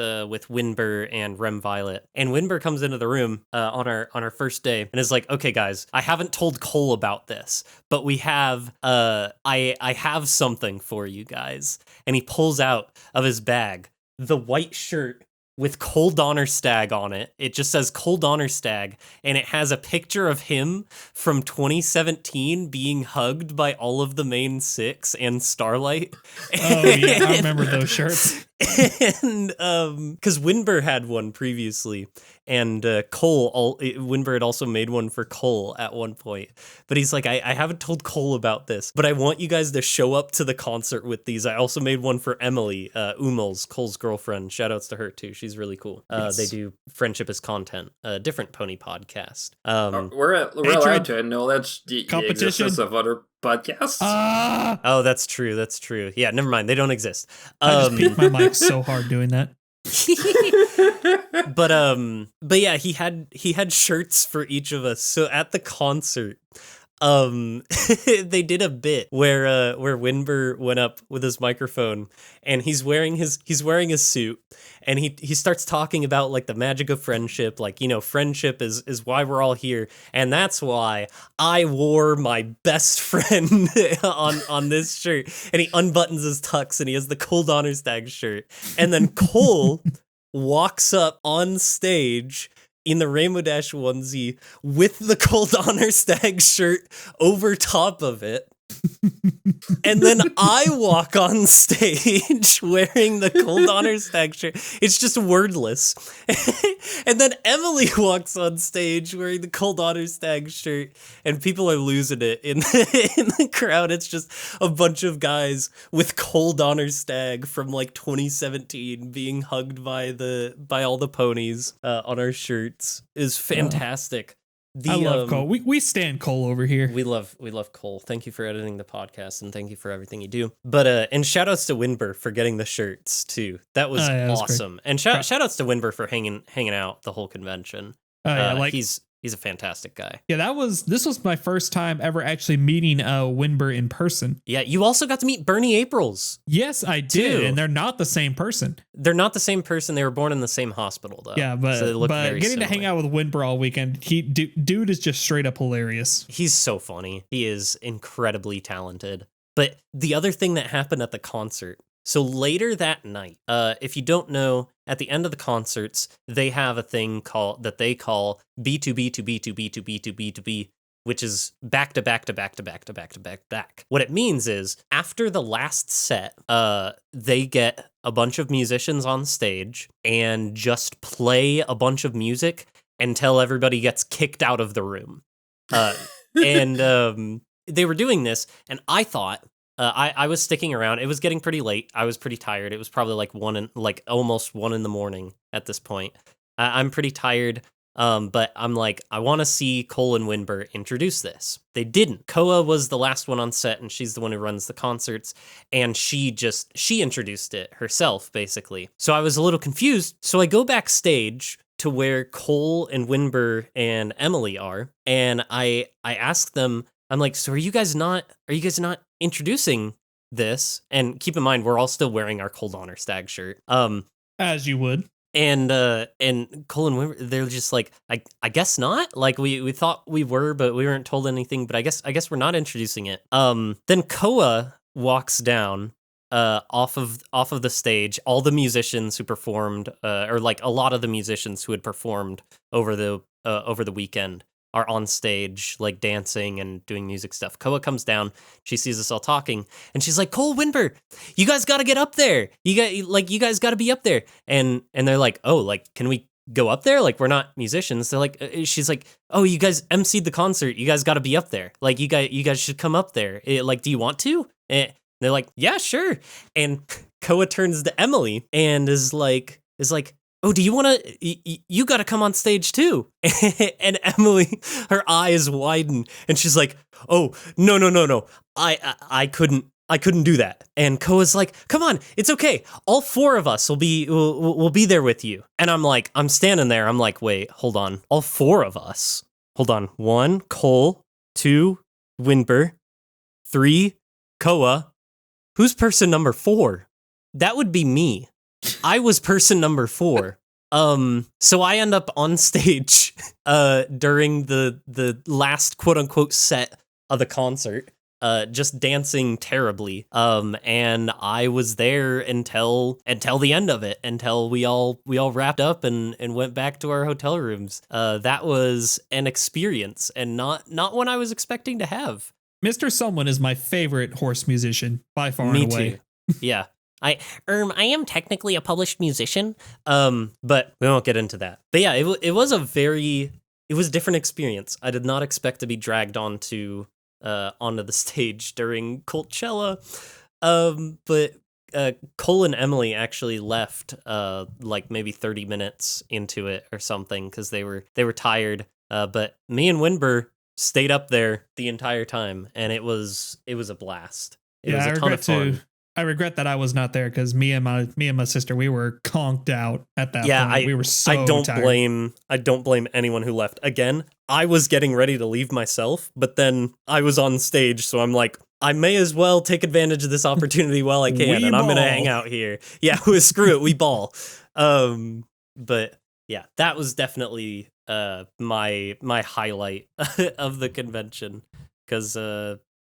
Winber and Rem Violet, and Winber comes into the room on our first day and is like, "Okay, guys, I haven't told Cole about this, but we have I have something for you guys." And he pulls out of his bag the white shirt with Cole Donnerstag on it. It just says Cole Donnerstag, and it has a picture of him from 2017 being hugged by all of the main six and Starlight. Oh yeah, I remember those shirts. And because Winber had one previously, and Winber had also made one for Cole at one point. But he's like, I haven't told Cole about this, but I want you guys to show up to the concert with these. I also made one for Emily, Umels, Cole's girlfriend. Shoutouts to her too. She's really cool. Yes. They do Friendship is Content, a different pony podcast. We're allowed to acknowledge the Competition. existence of other podcasts. Oh, that's true. That's true. Yeah, never mind. They don't exist. I just beat my mic so hard doing that. But yeah, he had shirts for each of us. So at the concert, they did a bit where Winber went up with his microphone and he's wearing his suit and he starts talking about like the magic of friendship, like, you know, friendship is why we're all here, and that's why I wore my best friend on this shirt, and he unbuttons his tux and he has the Cole Donnerstag shirt, and then Cole walks up on stage in the Rainbow Dash onesie with the Cole Donnerstag shirt over top of it. And then I walk on stage wearing the Cole Donnerstag shirt. It's just wordless. And then Emily walks on stage wearing the Cole Donnerstag shirt, and people are losing it in the crowd. It's just a bunch of guys with Cole Donnerstag from like 2017 being hugged by all the ponies on our shirts. Is fantastic. I love Cole. We stand Cole over here. We love Cole. Thank you for editing the podcast, and thank you for everything you do. But and shout outs to Winber for getting the shirts too. That was awesome. And shout outs to Winber for hanging out the whole convention. He's a fantastic guy. Yeah, this was my first time ever actually meeting Winber in person. Yeah, you also got to meet Bernie Aprils. Yes, I did, and they're not the same person. They're not the same person. They were born in the same hospital, though. Yeah, but getting similar. To hang out with Winber all weekend, dude is just straight up hilarious. He's so funny. He is incredibly talented. But the other thing that happened at the concert, so later that night, if you don't know, at the end of the concerts, they have a thing that they call B2B2B2B2B2B2B, which is back to back to back to back to back to back back. What it means is after the last set, they get a bunch of musicians on stage and just play a bunch of music until everybody gets kicked out of the room. And they were doing this, and I thought, I was sticking around. It was getting pretty late. I was pretty tired. It was probably like almost 1 a.m. at this point. I'm pretty tired, but I'm like, I want to see Cole and Winber introduce this. They didn't. Koa was the last one on set, and she's the one who runs the concerts, and she introduced it herself, basically. So I was a little confused. So I go backstage to where Cole and Winber and Emily are, and I ask them, I'm like, so are you guys not introducing this? And keep in mind, we're all still wearing our Cole Donnerstag shirt. As you would. And Cole and Winber, they're just like, I guess not. Like we thought we were, but we weren't told anything. But I guess we're not introducing it. Then Koa walks down off of the stage. All the musicians who performed, or like a lot of the musicians who had performed over the weekend, are on stage, like dancing and doing music stuff. Koa comes down, she sees us all talking, and she's like, Cole, Winber, you guys got to get up there. You guys got to be up there. And they're like, oh, like, can we go up there? Like, we're not musicians. They're like, she's like, oh, you guys emceed the concert. You guys got to be up there. Like, you guys should come up there. Like, do you want to? And they're like, yeah, sure. And Koa turns to Emily and is like, oh, do you want to, you got to come on stage too. And Emily, her eyes widen and she's like, oh, no. I couldn't do that. And Koa's like, come on, it's okay. All 4 of us will be there with you. And I'm standing there. I'm like, wait, hold on. All 4 of us. Hold on. 1, Cole. 2, Winber. 3, Koa. Who's person number 4? That would be me. I was person number 4. So I end up on stage during the last quote unquote set of the concert, just dancing terribly. And I was there until the end of it, until we all wrapped up and went back to our hotel rooms. That was an experience, and not one I was expecting to have. Mr. Someone is my favorite horse musician by far and away. Me too. Yeah. I am technically a published musician, but we won't get into that. But yeah, it was a different experience. I did not expect to be dragged onto the stage during Coachella. But Cole and Emily actually left like maybe 30 minutes into it or something because they were tired. But me and Winber stayed up there the entire time, and it was a blast. It was a ton of fun. I regret that I was not there because me and my sister, we were conked out at that point. We were so tired. I don't blame anyone who left. Again, I was getting ready to leave myself, but then I was on stage, so I'm like, I may as well take advantage of this opportunity while I can, and I'm gonna hang out here. Yeah, screw it, we ball. But yeah, that was definitely my highlight of the convention, because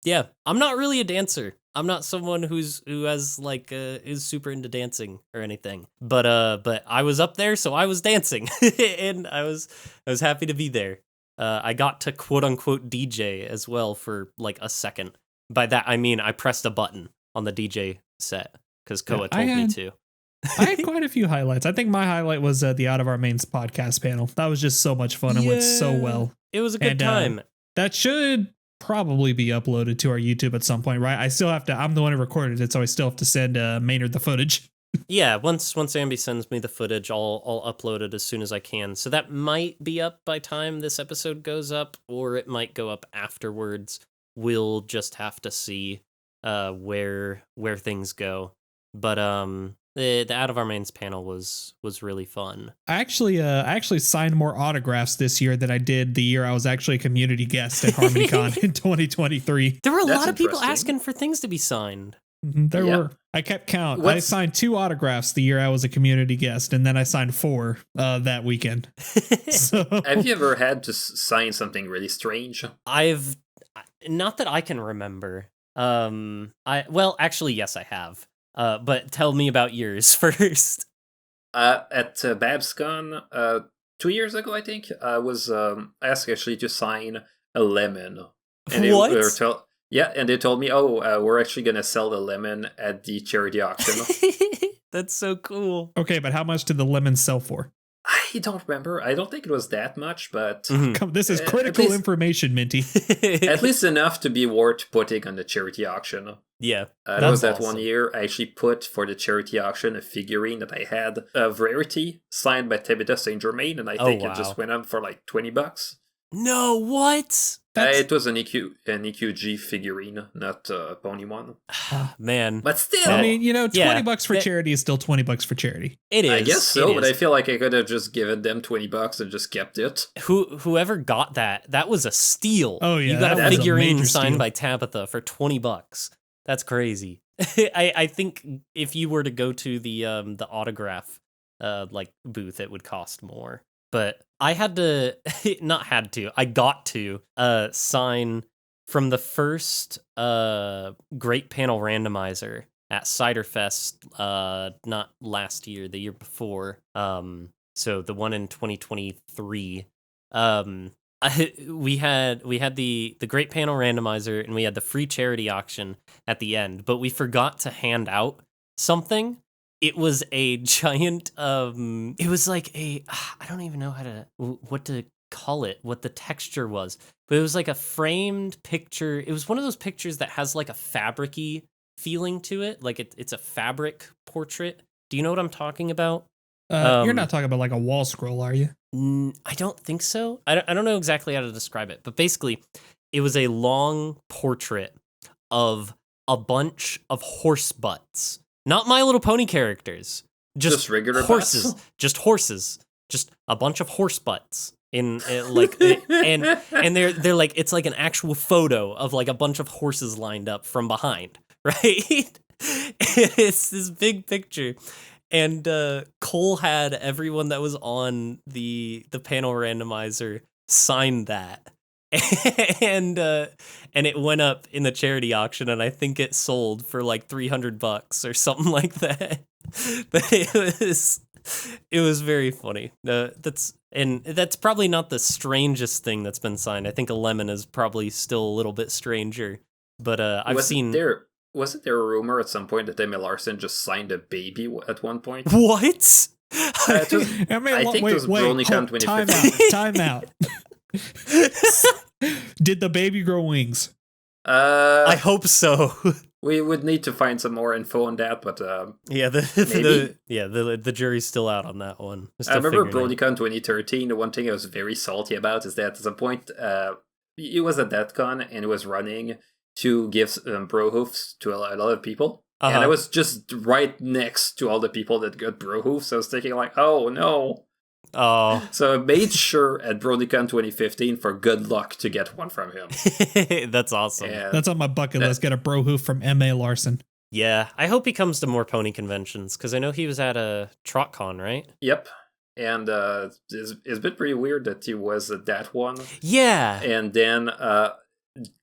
yeah, I'm not really a dancer. I'm not someone who has like is super into dancing or anything. But I was up there, so I was dancing, and I was happy to be there. I got to quote unquote DJ as well for like a second. By that I mean I pressed a button on the DJ set because Koa told me to. I had quite a few highlights. I think my highlight was the Out of Our Mains podcast panel. That was just so much fun. It went so well. It was a good time. That should probably be uploaded to our YouTube at some point, right? I still have to. I'm the one who recorded it, so I still have to send Maynard the footage. Yeah, once Ambi sends me the footage, I'll upload it as soon as I can. So that might be up by time this episode goes up, or it might go up afterwards. We'll just have to see where things go. But the Out of Our Mains panel was really fun. I actually signed more autographs this year than I did the year I was actually a community guest at HarmonyCon in 2023. There were a lot of people asking for things to be signed. There were. I kept count. I signed 2 autographs the year I was a community guest, and then I signed 4 that weekend. So. Have you ever had to sign something really strange? Not that I can remember. Actually, yes, I have. But tell me about yours first. At BabsCon 2 years ago, I think, I was asked actually to sign a lemon. And what? And they told me, we're actually going to sell the lemon at the charity auction. That's so cool. Okay, but how much did the lemon sell for? I don't remember. I don't think it was that much, but... This is critical information, Minty. At least enough to be worth putting on the charity auction. Yeah. That was that one year. I actually put for the charity auction a figurine that I had of Rarity, signed by Tabitha St. Germain, and I think it just went up for like $20. No, what? It was an EQG figurine, not a pony one. Man. But still. I mean, $20 for charity is still $20 for charity. It is. I guess so, but I feel like I could have just given them $20 and just kept it. Whoever got that was a steal. Oh, yeah. You got a figurine signed by Tabitha for $20. That's crazy. I think if you were to go to the autograph booth, it would cost more. But I had to, I got to sign from the first Great Panel Randomizer at Cider Fest, not last year, the year before. So the one in 2023. We had the Great Panel Randomizer, and we had the free charity auction at the end, but we forgot to hand out something. It was a giant, it was like I don't even know what to call it, what the texture was, but it was like a framed picture. It was one of those pictures that has like a fabric-y feeling to it. Like it's a fabric portrait. Do you know what I'm talking about? You're not talking about like a wall scroll, are you? I don't think so. I don't know exactly how to describe it, but basically it was a long portrait of a bunch of horse butts. Not My Little Pony characters. Just regular horses. butts? Just horses. Just a bunch of horse butts. And they're like, it's like an actual photo of like a bunch of horses lined up from behind, right? It's this big picture. And Cole had everyone that was on the panel randomizer sign that. And it went up in the charity auction, and I think it sold for like $300 or something like that. But it was very funny. That's probably not the strangest thing that's been signed. I think a lemon is probably still a little bit stranger. But wasn't there a rumor at some point that Emily Larson just signed a baby at one point? What? I think it was BronyCon 2015. Time out. Did the baby grow wings? I hope so. We would need to find some more info on that, but the jury's still out on that one. I remember BronyCon 2013. The one thing I was very salty about is that at some point, it was at that con and it was running to give bro hoofs to a lot of people. And I was just right next to all the people that got bro hoofs. So I was thinking like, oh no. Oh. So I made sure at BronyCon 2015 for good luck to get one from him. That's awesome. And That's on my bucket list. Get a bro hoof from M.A. Larson. Yeah, I hope he comes to more pony conventions, because I know he was at a TrotCon, right? Yep. And it's been pretty weird that he was at that one. Yeah. And then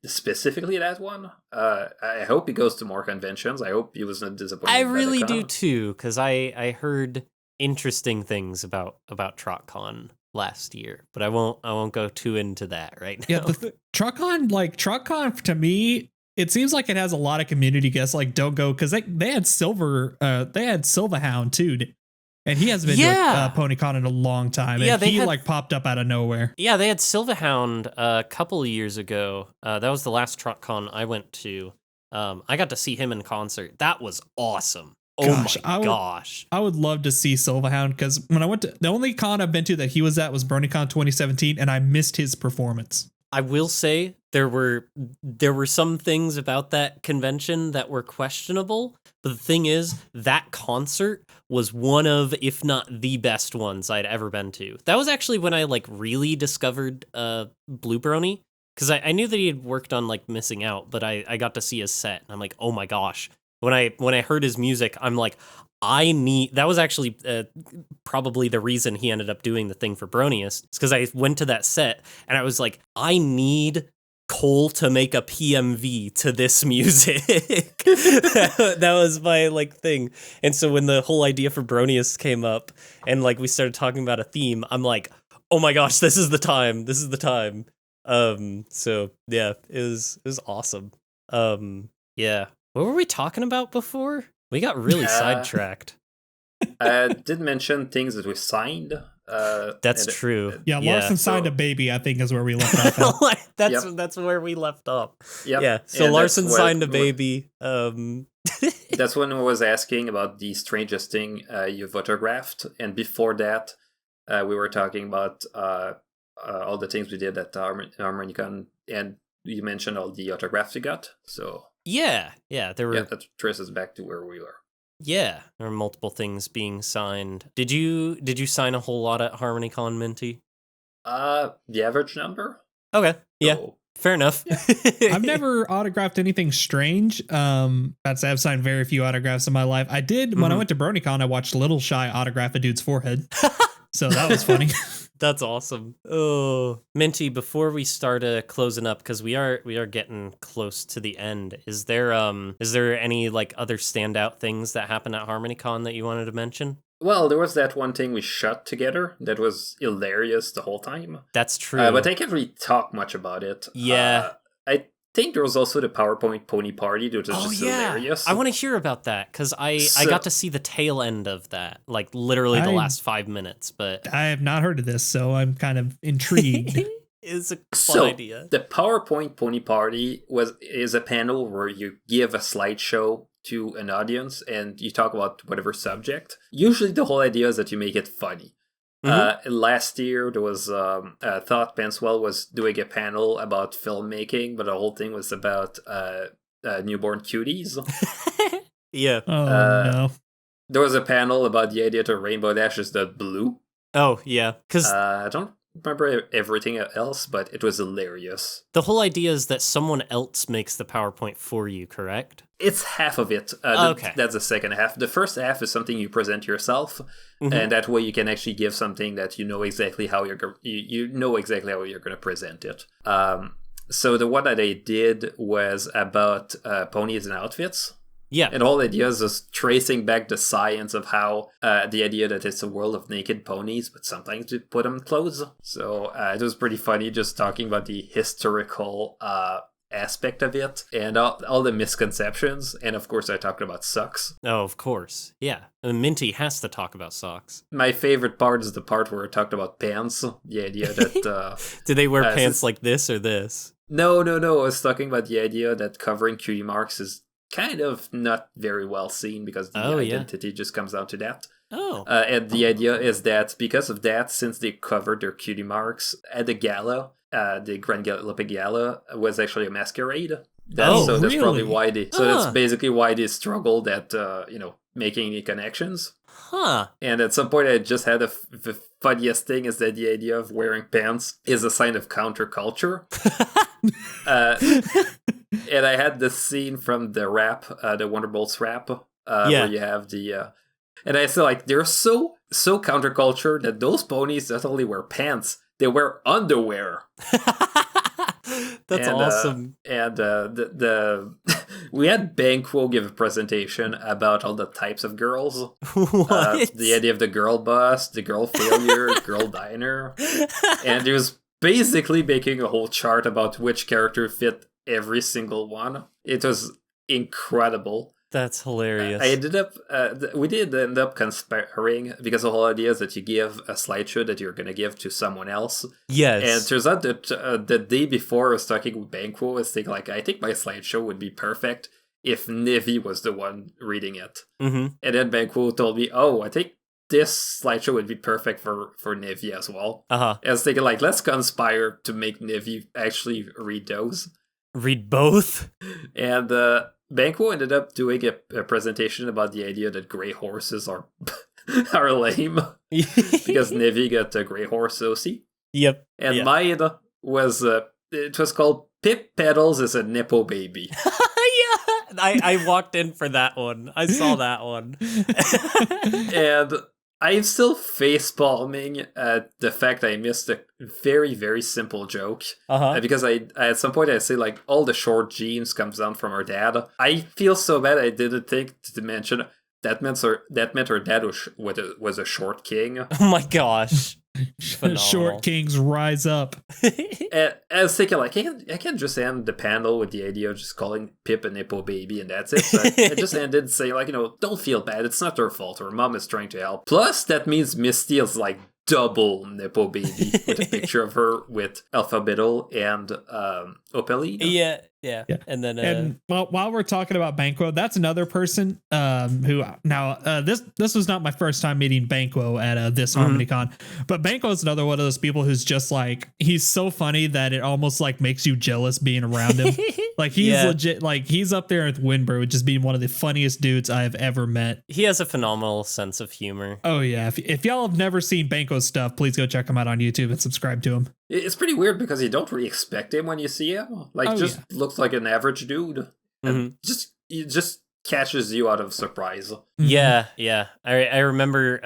specifically that one, I hope he goes to more conventions. I hope he was not disappointed. I really do too, because I heard interesting things about TrotCon last year, but I won't go too into that right now. Yeah, the TrotCon to me, it seems like it has a lot of community guests. Like, don't go, because they had Silverhound too, and he hasn't been to PonyCon in a long time. And he popped up out of nowhere. Yeah, they had Silverhound a couple of years ago. That was the last TrotCon I went to. I got to see him in concert. That was awesome. Gosh, gosh. I would love to see Silverhound, because when I went to the only con I've been to that he was at was BronyCon 2017, and I missed his performance. I will say there were some things about that convention that were questionable, but the thing is, that concert was one of, if not the best ones I'd ever been to. That was actually when I really discovered Blue Brony, because I knew that he had worked on Missing Out, but I got to see his set, and I'm like, oh my gosh. When I heard his music, I'm like, that was actually probably the reason he ended up doing the thing for Bronius. It's because I went to that set and I was like, I need Cole to make a PMV to this music. that was my thing. And so when the whole idea for Bronius came up and we started talking about a theme, I'm like, oh my gosh, this is the time. This is the time. So yeah, it was awesome. Yeah. What were we talking about before? We got really sidetracked. I did mention things that we signed. That's true. Yeah, Larson signed a baby, I think, is where we left off. That's where we left off. Yep. Yeah, so and Larson signed a baby. That's when I was asking about the strangest thing you've autographed. And before that, we were talking about all the things we did at HarmonyCon. And you mentioned all the autographs you got. So... Yeah, there were. Yeah, that traces back to where we were. Yeah, there were multiple things being signed. Did you sign a whole lot at HarmonyCon, Minty? The average number. Okay, yeah, fair enough. I've never autographed anything strange. I've signed very few autographs in my life. I did when I went to BronyCon. I watched Little Shy autograph a dude's forehead, so that was funny. That's awesome. Oh, Minty, before we start closing up, because we are getting close to the end, is there any other standout things that happened at HarmonyCon that you wanted to mention? Well, there was that one thing we shot together that was hilarious the whole time. That's true. But I can't really talk much about it. Yeah. I think there was also the PowerPoint Pony Party, which was just hilarious. I want to hear about that, because I got to see the tail end of that, literally the last 5 minutes. But I have not heard of this, so I'm kind of intrigued. It's a fun idea. The PowerPoint Pony Party is a panel where you give a slideshow to an audience and you talk about whatever subject. Usually the whole idea is that you make it funny. Last year, there was Thought Penswell was doing a panel about filmmaking, but the whole thing was about newborn cuties. Yeah. Oh, no. There was a panel about the idea that Rainbow Dash is not blue. Oh, yeah. Because I don't remember everything else, but it was hilarious. The whole idea is that someone else makes the PowerPoint for you, correct? It's half of it. Okay. That's the second half. The first half is something you present yourself, and that way you can actually give something that you know exactly how you're going to present it. So the one that I did was about ponies and outfits. Yeah. And all the ideas is tracing back the science of how the idea that it's a world of naked ponies, but sometimes we put them clothes. So it was pretty funny just talking about the historical aspect of it and all the misconceptions. And of course, I talked about socks. Oh, of course. Yeah. And Minty has to talk about socks. My favorite part is the part where I talked about pants. The idea that... Do they wear pants like this or this? No. I was talking about the idea that covering cutie marks is kind of not very well seen because the identity just comes down to that. Oh. And the idea is that because of that, since they covered their cutie marks at the gala, the Grand Galloping Gala was actually a masquerade. That's probably really? why they. So that's basically why they struggled at making any connections. Huh. And at some point, I just had the funniest thing is that the idea of wearing pants is a sign of counterculture. And I had this scene from the rap, the Wonderbolts rap, where you have the. And I feel like they're so counterculture that those ponies not only wear pants, they wear underwear. That's awesome. And the we had Banquo give a presentation about all the types of girls. What? The idea of the girl bus, the girl failure, girl diner. And he was basically making a whole chart about which character fit every single one. It was incredible. That's hilarious. I ended up, we did end up conspiring because the whole idea is that you give a slideshow that you're going to give to someone else. Yes. And it turns out that the day before I was talking with Banquo, I was thinking, like, I think my slideshow would be perfect if Nivi was the one reading it. Mm-hmm. And then Banquo told me, oh, I think this slideshow would be perfect for Nivi as well. Uh-huh. I was thinking, like, let's conspire to make Nivi actually read those. Read both? And Banquo ended up doing a presentation about the idea that gray horses are are lame because Nivi got a gray horse OC. Yep. And mine was it was called Pip Pedals is a Nippo Baby. Yeah, I walked in for that one. I saw that one. And I'm still facepalming at the fact I missed a very, very simple joke. Because I at some point I say, like, all the short genes comes down from her dad. I feel so bad I didn't think to mention that meant her dad was a short king. Oh my gosh. Phenomenal. Short kings rise up. I was thinking, like, I can't just end the panel with the idea of just calling Pip a Nippo Baby and that's it. So I just ended saying, like, don't feel bad. It's not her fault. Her mom is trying to help. Plus, that means Misty is like double Nippo Baby with a picture of her with Alphabetal and Opeli. Yeah. And then and while we're talking about Banquo, that's another person who now this was not my first time meeting Banquo at this HarmonyCon, but Banquo is another one of those people who's just like, he's so funny that it almost like makes you jealous being around him. Like he's legit, like he's up there with Winbur with just being one of the funniest dudes I've ever met. He has a phenomenal sense of humor. Oh yeah, if y'all have never seen Banquo's stuff, please go check him out on YouTube and subscribe to him. It's pretty weird because you don't really expect him when you see him. Like, looks like an average dude. And he just catches you out of surprise. Yeah. I remember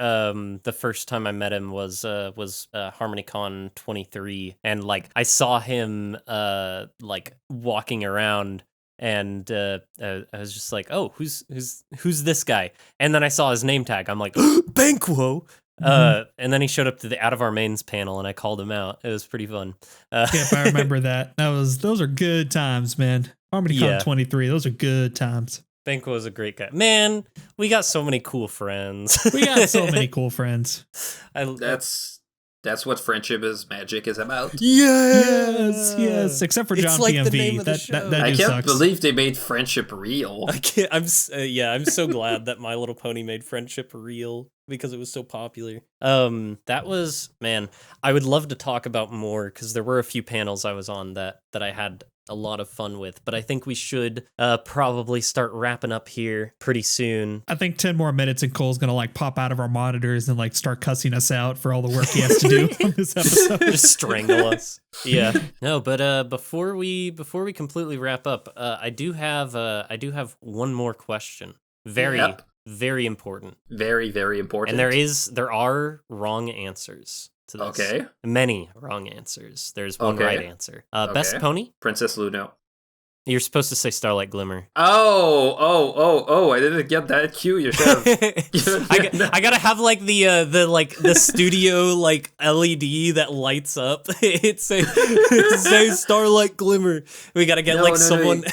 the first time I met him was HarmonyCon 23, and like I saw him like walking around. And I was just like, oh, who's this guy? And then I saw his name tag. I'm like, Banquo. And then he showed up to the Out of Our Mains panel, and I called him out. It was pretty fun. If I remember that. Those are good times, man. HarmonyCon 23, those are good times. Banquo was a great guy. Man, we got so many cool friends. We got so many cool friends. That's what friendship is magic is about. Yes. Except for John like PMV. That I can't sucks. believe they made friendship real. I'm so glad that My Little Pony made friendship real because it was so popular. That was, man, I would love to talk about more because there were a few panels I was on that I had a lot of fun with, but I think we should probably start wrapping up here pretty soon. I think 10 more minutes and Cole's gonna like pop out of our monitors and like start cussing us out for all the work he has to do on this episode. Just strangle us. Yeah. No, but before we completely wrap up, I do have one more question. Very important. Very, very important. And there are wrong answers to this. Okay. Many wrong answers. There's one right answer. Best pony? Princess Luno. You're supposed to say Starlight Glimmer. Oh! I didn't get that cue. You should have. I gotta have like the studio like LED that lights up. It says Starlight Glimmer. We gotta get someone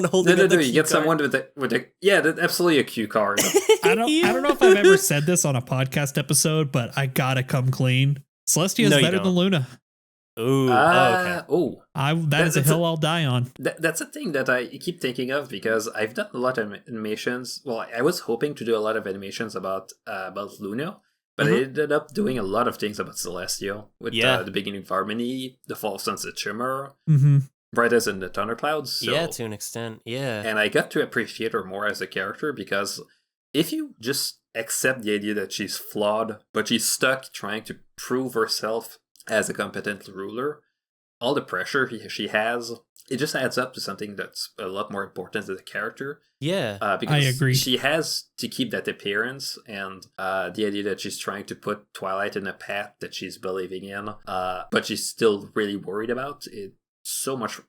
holding. No. You get someone with the that's absolutely a cue card. I don't know if I've ever said this on a podcast episode, but I gotta come clean. Celestia is better than Luna. Ooh, okay. That is a hill I'll die on. That's a thing that I keep thinking of because I've done a lot of animations. Well, I was hoping to do a lot of animations about Luna, but I ended up doing a lot of things about Celestial with the beginning of Harmony, the Fall Sunset Shimmer. bright as in the thunderclouds. So, yeah, to an extent, yeah. and I got to appreciate her more as a character because if you just accept the idea that she's flawed, but she's stuck trying to prove herself as a competent ruler, all the pressure she has, it just adds up to something that's a lot more important as a character. Yeah. Because I agree. she has to keep that appearance, and the idea that she's trying to put Twilight in a path that she's believing in, but she's still really worried about it so much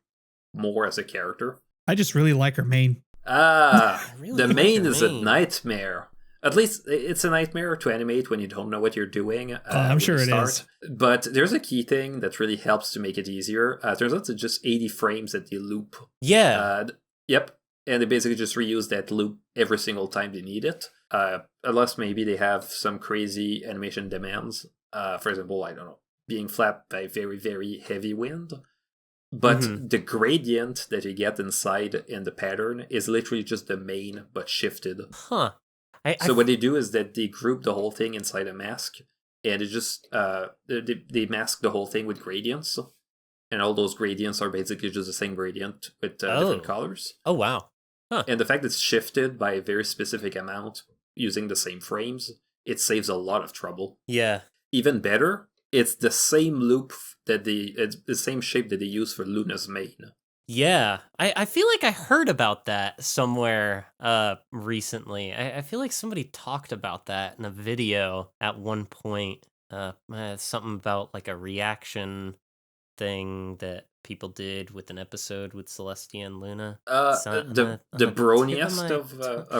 more as a character. I just really like her mane. Really The like mane her is a mane. nightmare. At least it's a nightmare to animate when you don't know what you're doing. I'm when sure you it start. is. But there's a key thing that really helps to make it easier. Turns out it's just 80 frames that they loop. Yeah. Yep. And they basically just reuse that loop every single time they need it. Unless maybe they have some crazy animation demands. For example, I don't know, being flapped by very, very heavy wind. But the gradient that you get inside in the pattern is literally just the mane, but shifted. Huh. So what they do is that they group the whole thing inside a mask, and it just they mask the whole thing with gradients, and all those gradients are basically just the same gradient with different colors. Oh, wow. Huh. And the fact it's shifted by a very specific amount using the same frames, it saves a lot of trouble. Yeah. Even better, it's the same loop it's the same shape that they use for Luna's mane. Yeah, I feel like I heard about that somewhere recently. I feel like somebody talked about that in a video at one point. Something about like a reaction thing that people did with an episode with Celestia and Luna. The broniest of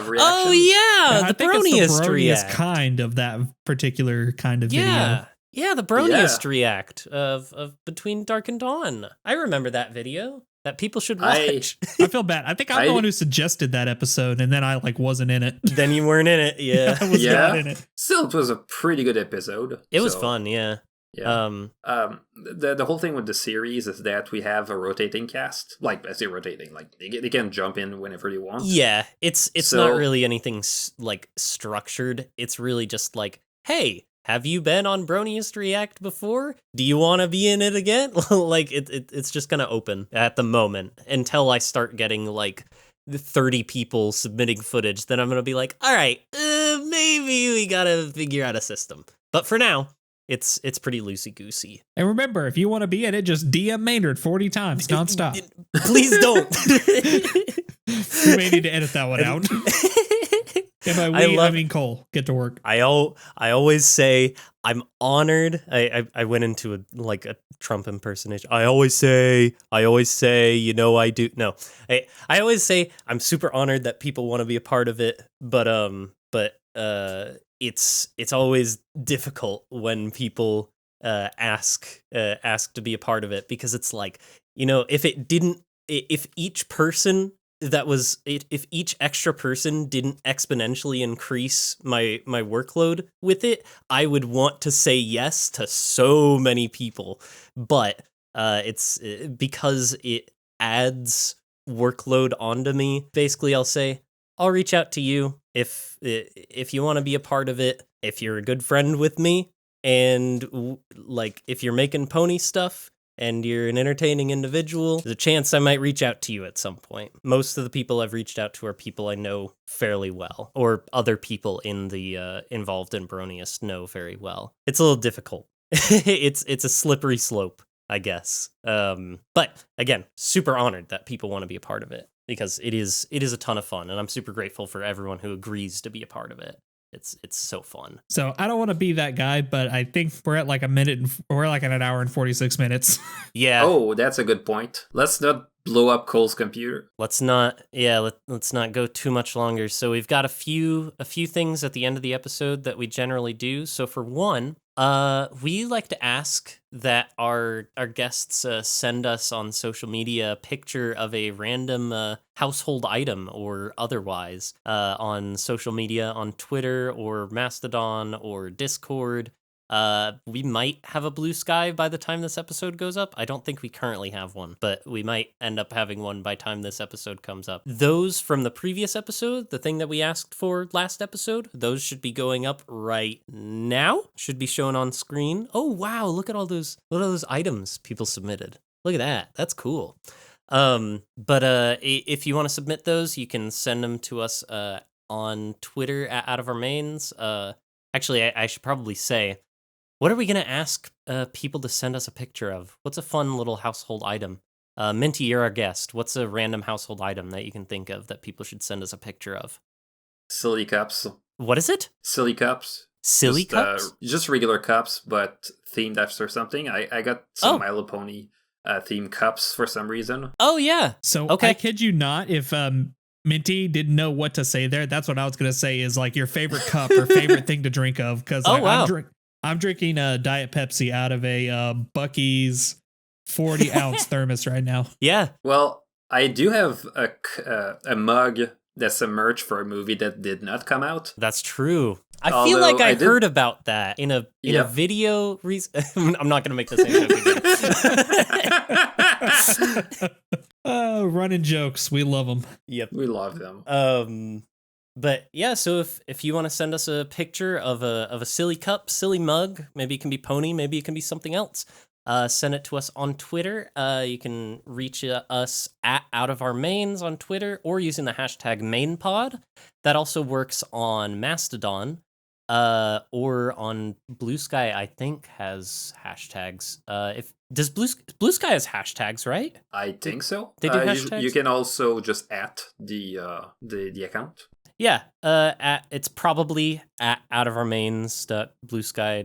reactions. Oh yeah, the I think it's broniest the broniest react. kind of that particular kind of video. Yeah, the broniest react of Between Dark and Dawn. I remember that video. That people should watch. I feel bad. I think I'm the one who suggested that episode, and then I wasn't in it. Then you weren't in it, yeah. I was not in it. Still, it was a pretty good episode. It was fun, yeah. Yeah. The whole thing with the series is that we have a rotating cast. Like, I say rotating, like they can jump in whenever they want. Yeah, it's not really anything like structured. It's really just like, hey, have you been on Broniest React before? Do you want to be in it again? Like, it's just going to open at the moment until I start getting, like, 30 people submitting footage. Then I'm going to be like, all right, maybe we got to figure out a system. But for now, it's pretty loosey-goosey. And remember, if you want to be in it, just DM Maynard 40 times nonstop. Please don't. We may need to edit that one out. If I mean Cole, get to work. I always say I'm honored. I went into a Trump impersonation. I always say, you know, I do. No, I always say I'm super honored that people want to be a part of it. But it's always difficult when people ask to be a part of it, because it's like, you know, if each extra person didn't exponentially increase my workload with it, I would want to say yes to so many people. But it's because it adds workload onto me. Basically, I'll say, I'll reach out to you if you want to be a part of it, if you're a good friend with me, and like if you're making pony stuff and you're an entertaining individual, there's a chance I might reach out to you at some point. Most of the people I've reached out to are people I know fairly well, or other people in the involved in Broniest know very well. It's a little difficult. It's a slippery slope, I guess. But again, super honored that people want to be a part of it, because it is a ton of fun, and I'm super grateful for everyone who agrees to be a part of it. It's so fun. So I don't want to be that guy, but I think we're at like we're like at an hour and 46 minutes. Yeah. Oh, that's a good point. Let's not blow up Cole's computer. Let's not go too much longer. So we've got a few things at the end of the episode that we generally do. So for one, we like to ask that our guests send us on social media a picture of a random household item or otherwise on social media, on Twitter or Mastodon or Discord. We might have a Blue Sky by the time this episode goes up. I don't think we currently have one, but we might end up having one by time this episode comes up. Those from the previous episode, the thing that we asked for last episode, those should be going up right now. Should be shown on screen. Oh, wow. Look at all those items people submitted. Look at that. That's cool. If you want to submit those, you can send them to us on Twitter at Out of Our Mains. Actually, I should probably say, what are we going to ask people to send us a picture of? What's a fun little household item? Minty, you're our guest. What's a random household item that you can think of that people should send us a picture of? Silly cups. What is it? Silly cups. Silly cups? Just regular cups, but themed after something. I got some My Little Pony themed cups for some reason. Oh, yeah. So okay. I kid you not, if Minty didn't know what to say there, that's what I was going to say is like your favorite cup or favorite thing to drink of. Because I'm drinking a Diet Pepsi out of a Buc-ee's 40-ounce thermos right now. Yeah. Well, I do have a mug that's a merch for a movie that did not come out. That's true. I feel like I heard about that in a video. I'm not going to make the same joke again. Running jokes. We love them. Yep. We love them. But yeah, so if you want to send us a picture of a silly cup, silly mug, maybe it can be pony, maybe it can be something else. Send it to us on Twitter. You can reach us at Out of Our Mains on Twitter or using the hashtag MainPod. That also works on Mastodon or on Blue Sky, I think, has hashtags. Does Blue Sky has hashtags, right? I think so. They do hashtags? You can also just at the account. Yeah, it's probably at Out of Our Mains Blue Sky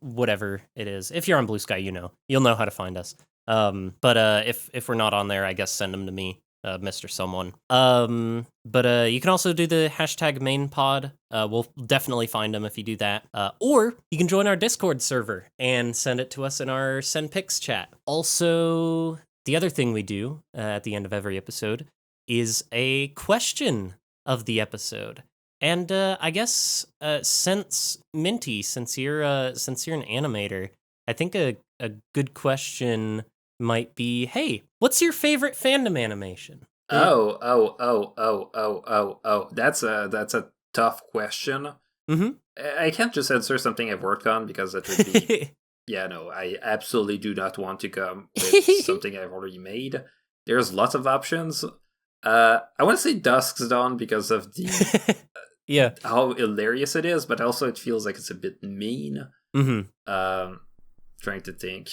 whatever it is. If you're on Blue Sky, you'll know how to find us. But if we're not on there, I guess send them to me, Mr. Someone. But you can also do the hashtag MainPod. We'll definitely find them if you do that. Or you can join our Discord server and send it to us in our Send Pics chat. Also, the other thing we do at the end of every episode is a question of the episode. And I guess since Minty, since you're an animator, I think a good question might be, hey, what's your favorite fandom animation? Oh. That's a tough question. Mm-hmm. I can't just answer something I've worked on because that would be I absolutely do not want to come with something I've already made. There's lots of options. I want to say Dusk's Dawn because of the how hilarious it is, but also it feels like it's a bit mean. Mm-hmm. Trying to think.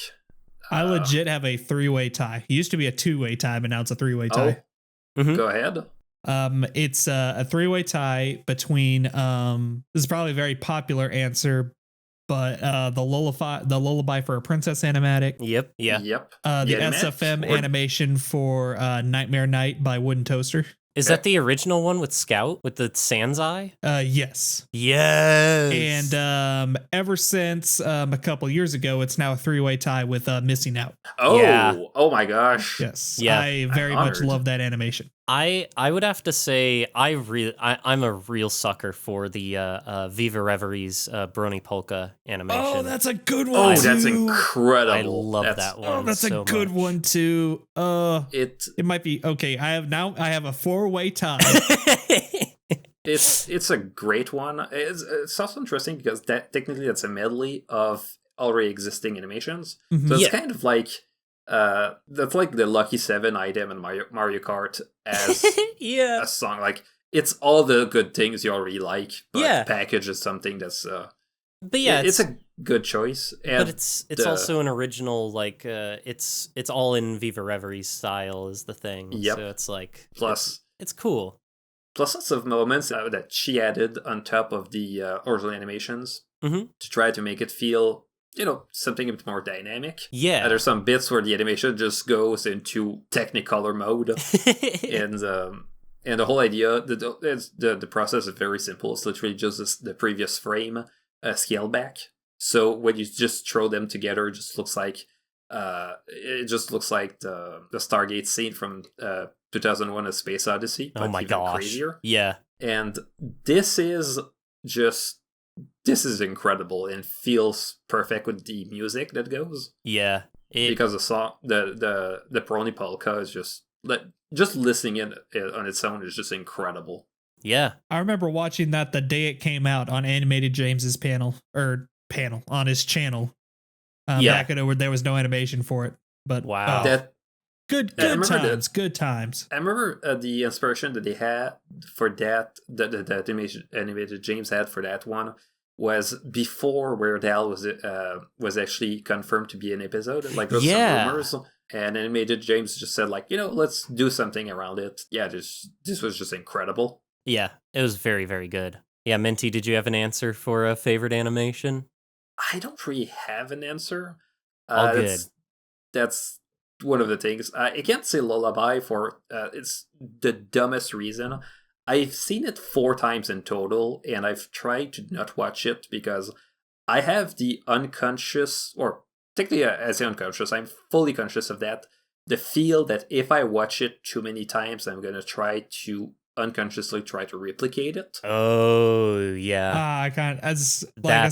I legit have a 3-way tie. It used to be a 2-way tie, but now it's a 3-way tie. Mm-hmm. Go ahead. It's a 3-way tie between this is probably a very popular answer, but the lullaby for a princess animatic. Yep. Yeah. Yep. The SFM animation for Nightmare Night by Wooden Toaster. Is that the original one with Scout with the Sans Eye? Yes. Yes. And ever since a couple years ago, it's now a 3-way tie with Missing Out. Oh, yeah. Oh my gosh. Yes. Yeah. I very much love that animation. I would have to say I'm a real sucker for the Viva Reveries Brony Polka animation. Oh, that's a good one. Oh, too. that's incredible. I love that one. Oh, that's so a good much. one too. It might be okay. I have a 4-way tie. It's a great one. It's also interesting because technically that's a medley of already existing animations. Mm-hmm. So it's kind of like that's like the Lucky 7 item in Mario Kart as a song. Like it's all the good things you already like, but packaged as something that's but yeah, it's a good choice. And but it's also an original, like it's all in Viva Reveries style is the thing. Yep. So it's like plus it's cool. Plus lots of moments that she added on top of the original animations to try to make it feel, something a bit more dynamic. Yeah. There's some bits where the animation just goes into Technicolor mode. And the whole idea, the process is very simple. It's literally just the previous frame scaled back. So when you just throw them together, it just looks like the Stargate scene from 2001: A Space Odyssey. Oh my gosh! Crazier. Yeah. And this is incredible and feels perfect with the music that goes. Yeah. Because the song, the Brony Polka is just listening it on its own is just incredible. Yeah. I remember watching that the day it came out on Animated James's panel on his channel. Back at where there was no animation for it. But wow. Good good times. I remember the inspiration that they had for that, the animated James had for that one was before Weird Al was actually confirmed to be an episode. Like, there was some rumors, and animated James just said, like, let's do something around it. Yeah, this was just incredible. Yeah, it was very, very good. Yeah, Minty, did you have an answer for a favorite animation? I don't really have an answer. All good. That's one of the things. I can't say Lullaby for it's the dumbest reason. I've seen it 4 times in total, and I've tried to not watch it because I have the unconscious, or technically I say unconscious, I'm fully conscious of that, the feel that if I watch it too many times, I'm going to try to unconsciously try to replicate it. Oh, yeah. I kind of, as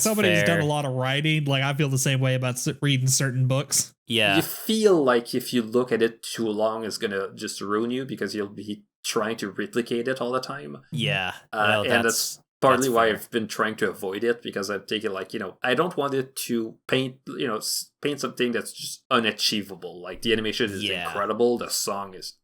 somebody who's done a lot of writing, like, I feel the same way about reading certain books. Yeah. You feel like if you look at it too long, it's going to just ruin you because you'll be trying to replicate it all the time. Yeah. And that's partly why I've been trying to avoid it, because I've taken, like, I don't want it to paint something that's just unachievable. Like, the animation is incredible. The song is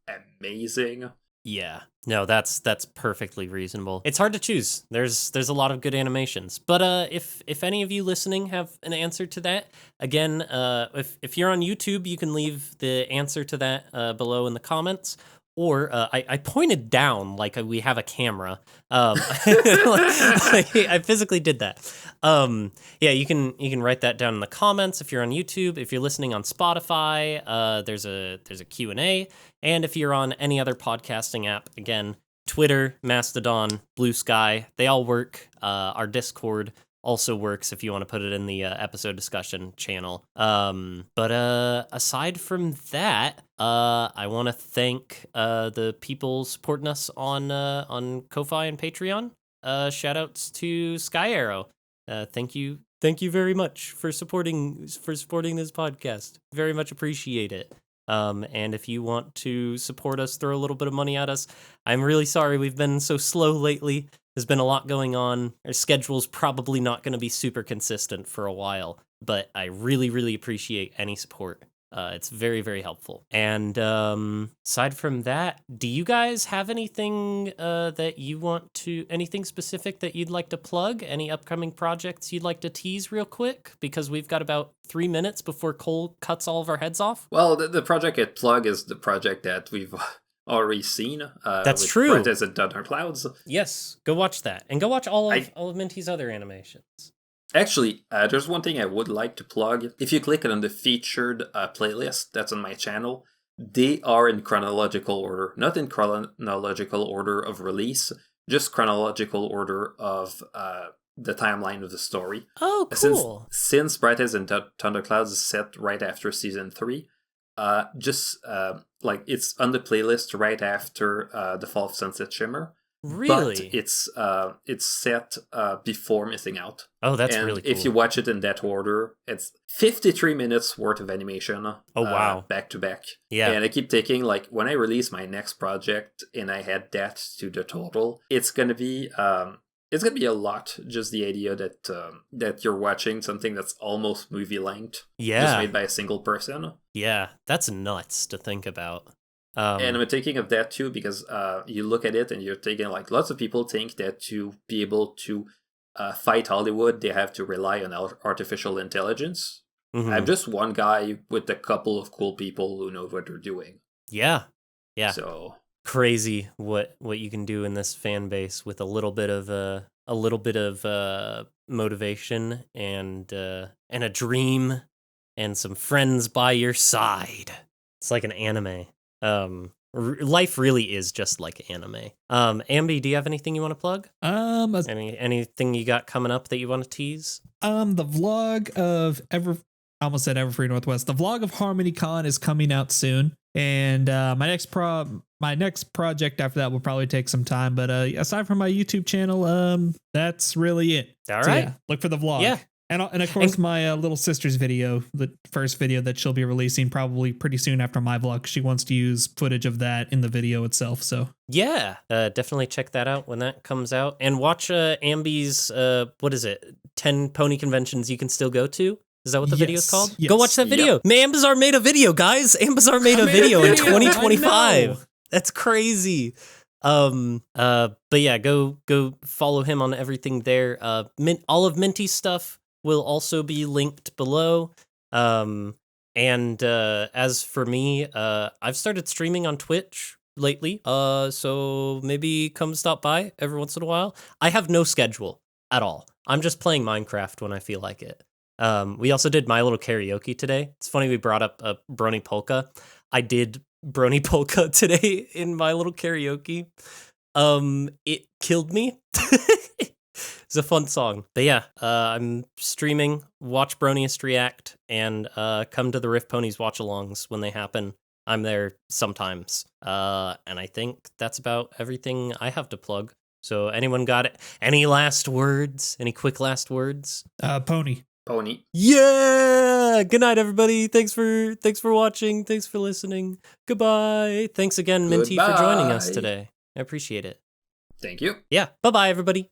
amazing. Yeah. No, that's perfectly reasonable. It's hard to choose. There's a lot of good animations. But if any of you listening have an answer to that, again, if you're on YouTube, you can leave the answer to that below in the comments. Or I pointed down like we have a camera. I physically did that. Yeah, you can write that down in the comments if you're on YouTube. If you're listening on Spotify, there's a Q&A. And if you're on any other podcasting app, again, Twitter, Mastodon, Blue Sky, they all work. Our Discord also works if you want to put it in the episode discussion channel. But aside from that, I want to thank the people supporting us on Ko-Fi and Patreon. Shout outs to Sky Arrow. Thank you very much for supporting this podcast. Very much appreciate it. And if you want to support us, throw a little bit of money at us. I'm really sorry we've been so slow lately. There's been a lot going on. Our schedule's probably not going to be super consistent for a while, but I really, really appreciate any support. It's very, very helpful. And aside from that, do you guys have anything anything specific that you'd like to plug? Any upcoming projects you'd like to tease real quick? Because we've got about 3 minutes before Cole cuts all of our heads off. Well, the project at plug is the project that we've already seen. That's true. As a Thunder Clouds. Yes, go watch that, and go watch all of Minty's other animations. Actually, there's one thing I would like to plug. If you click on the featured playlist that's on my channel, they are in chronological order, not in chronological order of release, just chronological order of the timeline of the story. Oh, cool. Since Bright and Thunderclouds is set right after season 3, it's on the playlist right after the Fall of Sunset Shimmer. Really? But it's set before Missing Out. Oh, that's really cool. If you watch it in that order, it's 53 minutes worth of animation. Oh, wow. Back to back. Yeah. And I keep taking, like, when I release my next project and I add that to the total, it's gonna be a lot. Just the idea that you're watching something that's almost movie length. Yeah. Just made by a single person. Yeah, that's nuts to think about. And I'm thinking of that too, because you look at it and you're thinking, like, lots of people think that to be able to fight Hollywood, they have to rely on artificial intelligence. Mm-hmm. I'm just one guy with a couple of cool people who know what they're doing. Yeah. So crazy what you can do in this fan base with a little bit of motivation and a dream and some friends by your side. It's like an anime. Life really is just like anime. Ambi, do you have anything you want to plug? Anything you got coming up that you want to tease? The vlog of I almost said Everfree Northwest. The vlog of HarmonyCon is coming out soon, and my next project after that will probably take some time. But aside from my YouTube channel, that's really it. All right, yeah, look for the vlog. Yeah. And of course, my little sister's video, the first video that she'll be releasing probably pretty soon after my vlog. She wants to use footage of that in the video itself. So yeah, definitely check that out when that comes out. And watch Ambi's, 10 pony conventions you can still go to. Is that what the video's Yes, called? yes. Go watch that video. Ambizar made a video, guys. Ambizar made a video in 2025. That's crazy. But yeah, go follow him on everything there. All of Minty's stuff will also be linked below. And as for me, I've started streaming on Twitch lately. So maybe come stop by every once in a while. I have no schedule at all. I'm just playing Minecraft when I feel like it. We also did My Little Karaoke today. It's funny we brought up Brony Polka. I did Brony Polka today in My Little Karaoke. It killed me. It's a fun song. But yeah, I'm streaming, watch Broniest react, and come to the Riff Ponies watch-alongs when they happen. I'm there sometimes. And I think that's about everything I have to plug. So anyone got it? Any last words? Any quick last words? Pony. Yeah. Good night, everybody. Thanks for watching. Thanks for listening. Goodbye. Thanks again, Minty, for joining us today. I appreciate it. Thank you. Yeah. Bye-bye, everybody.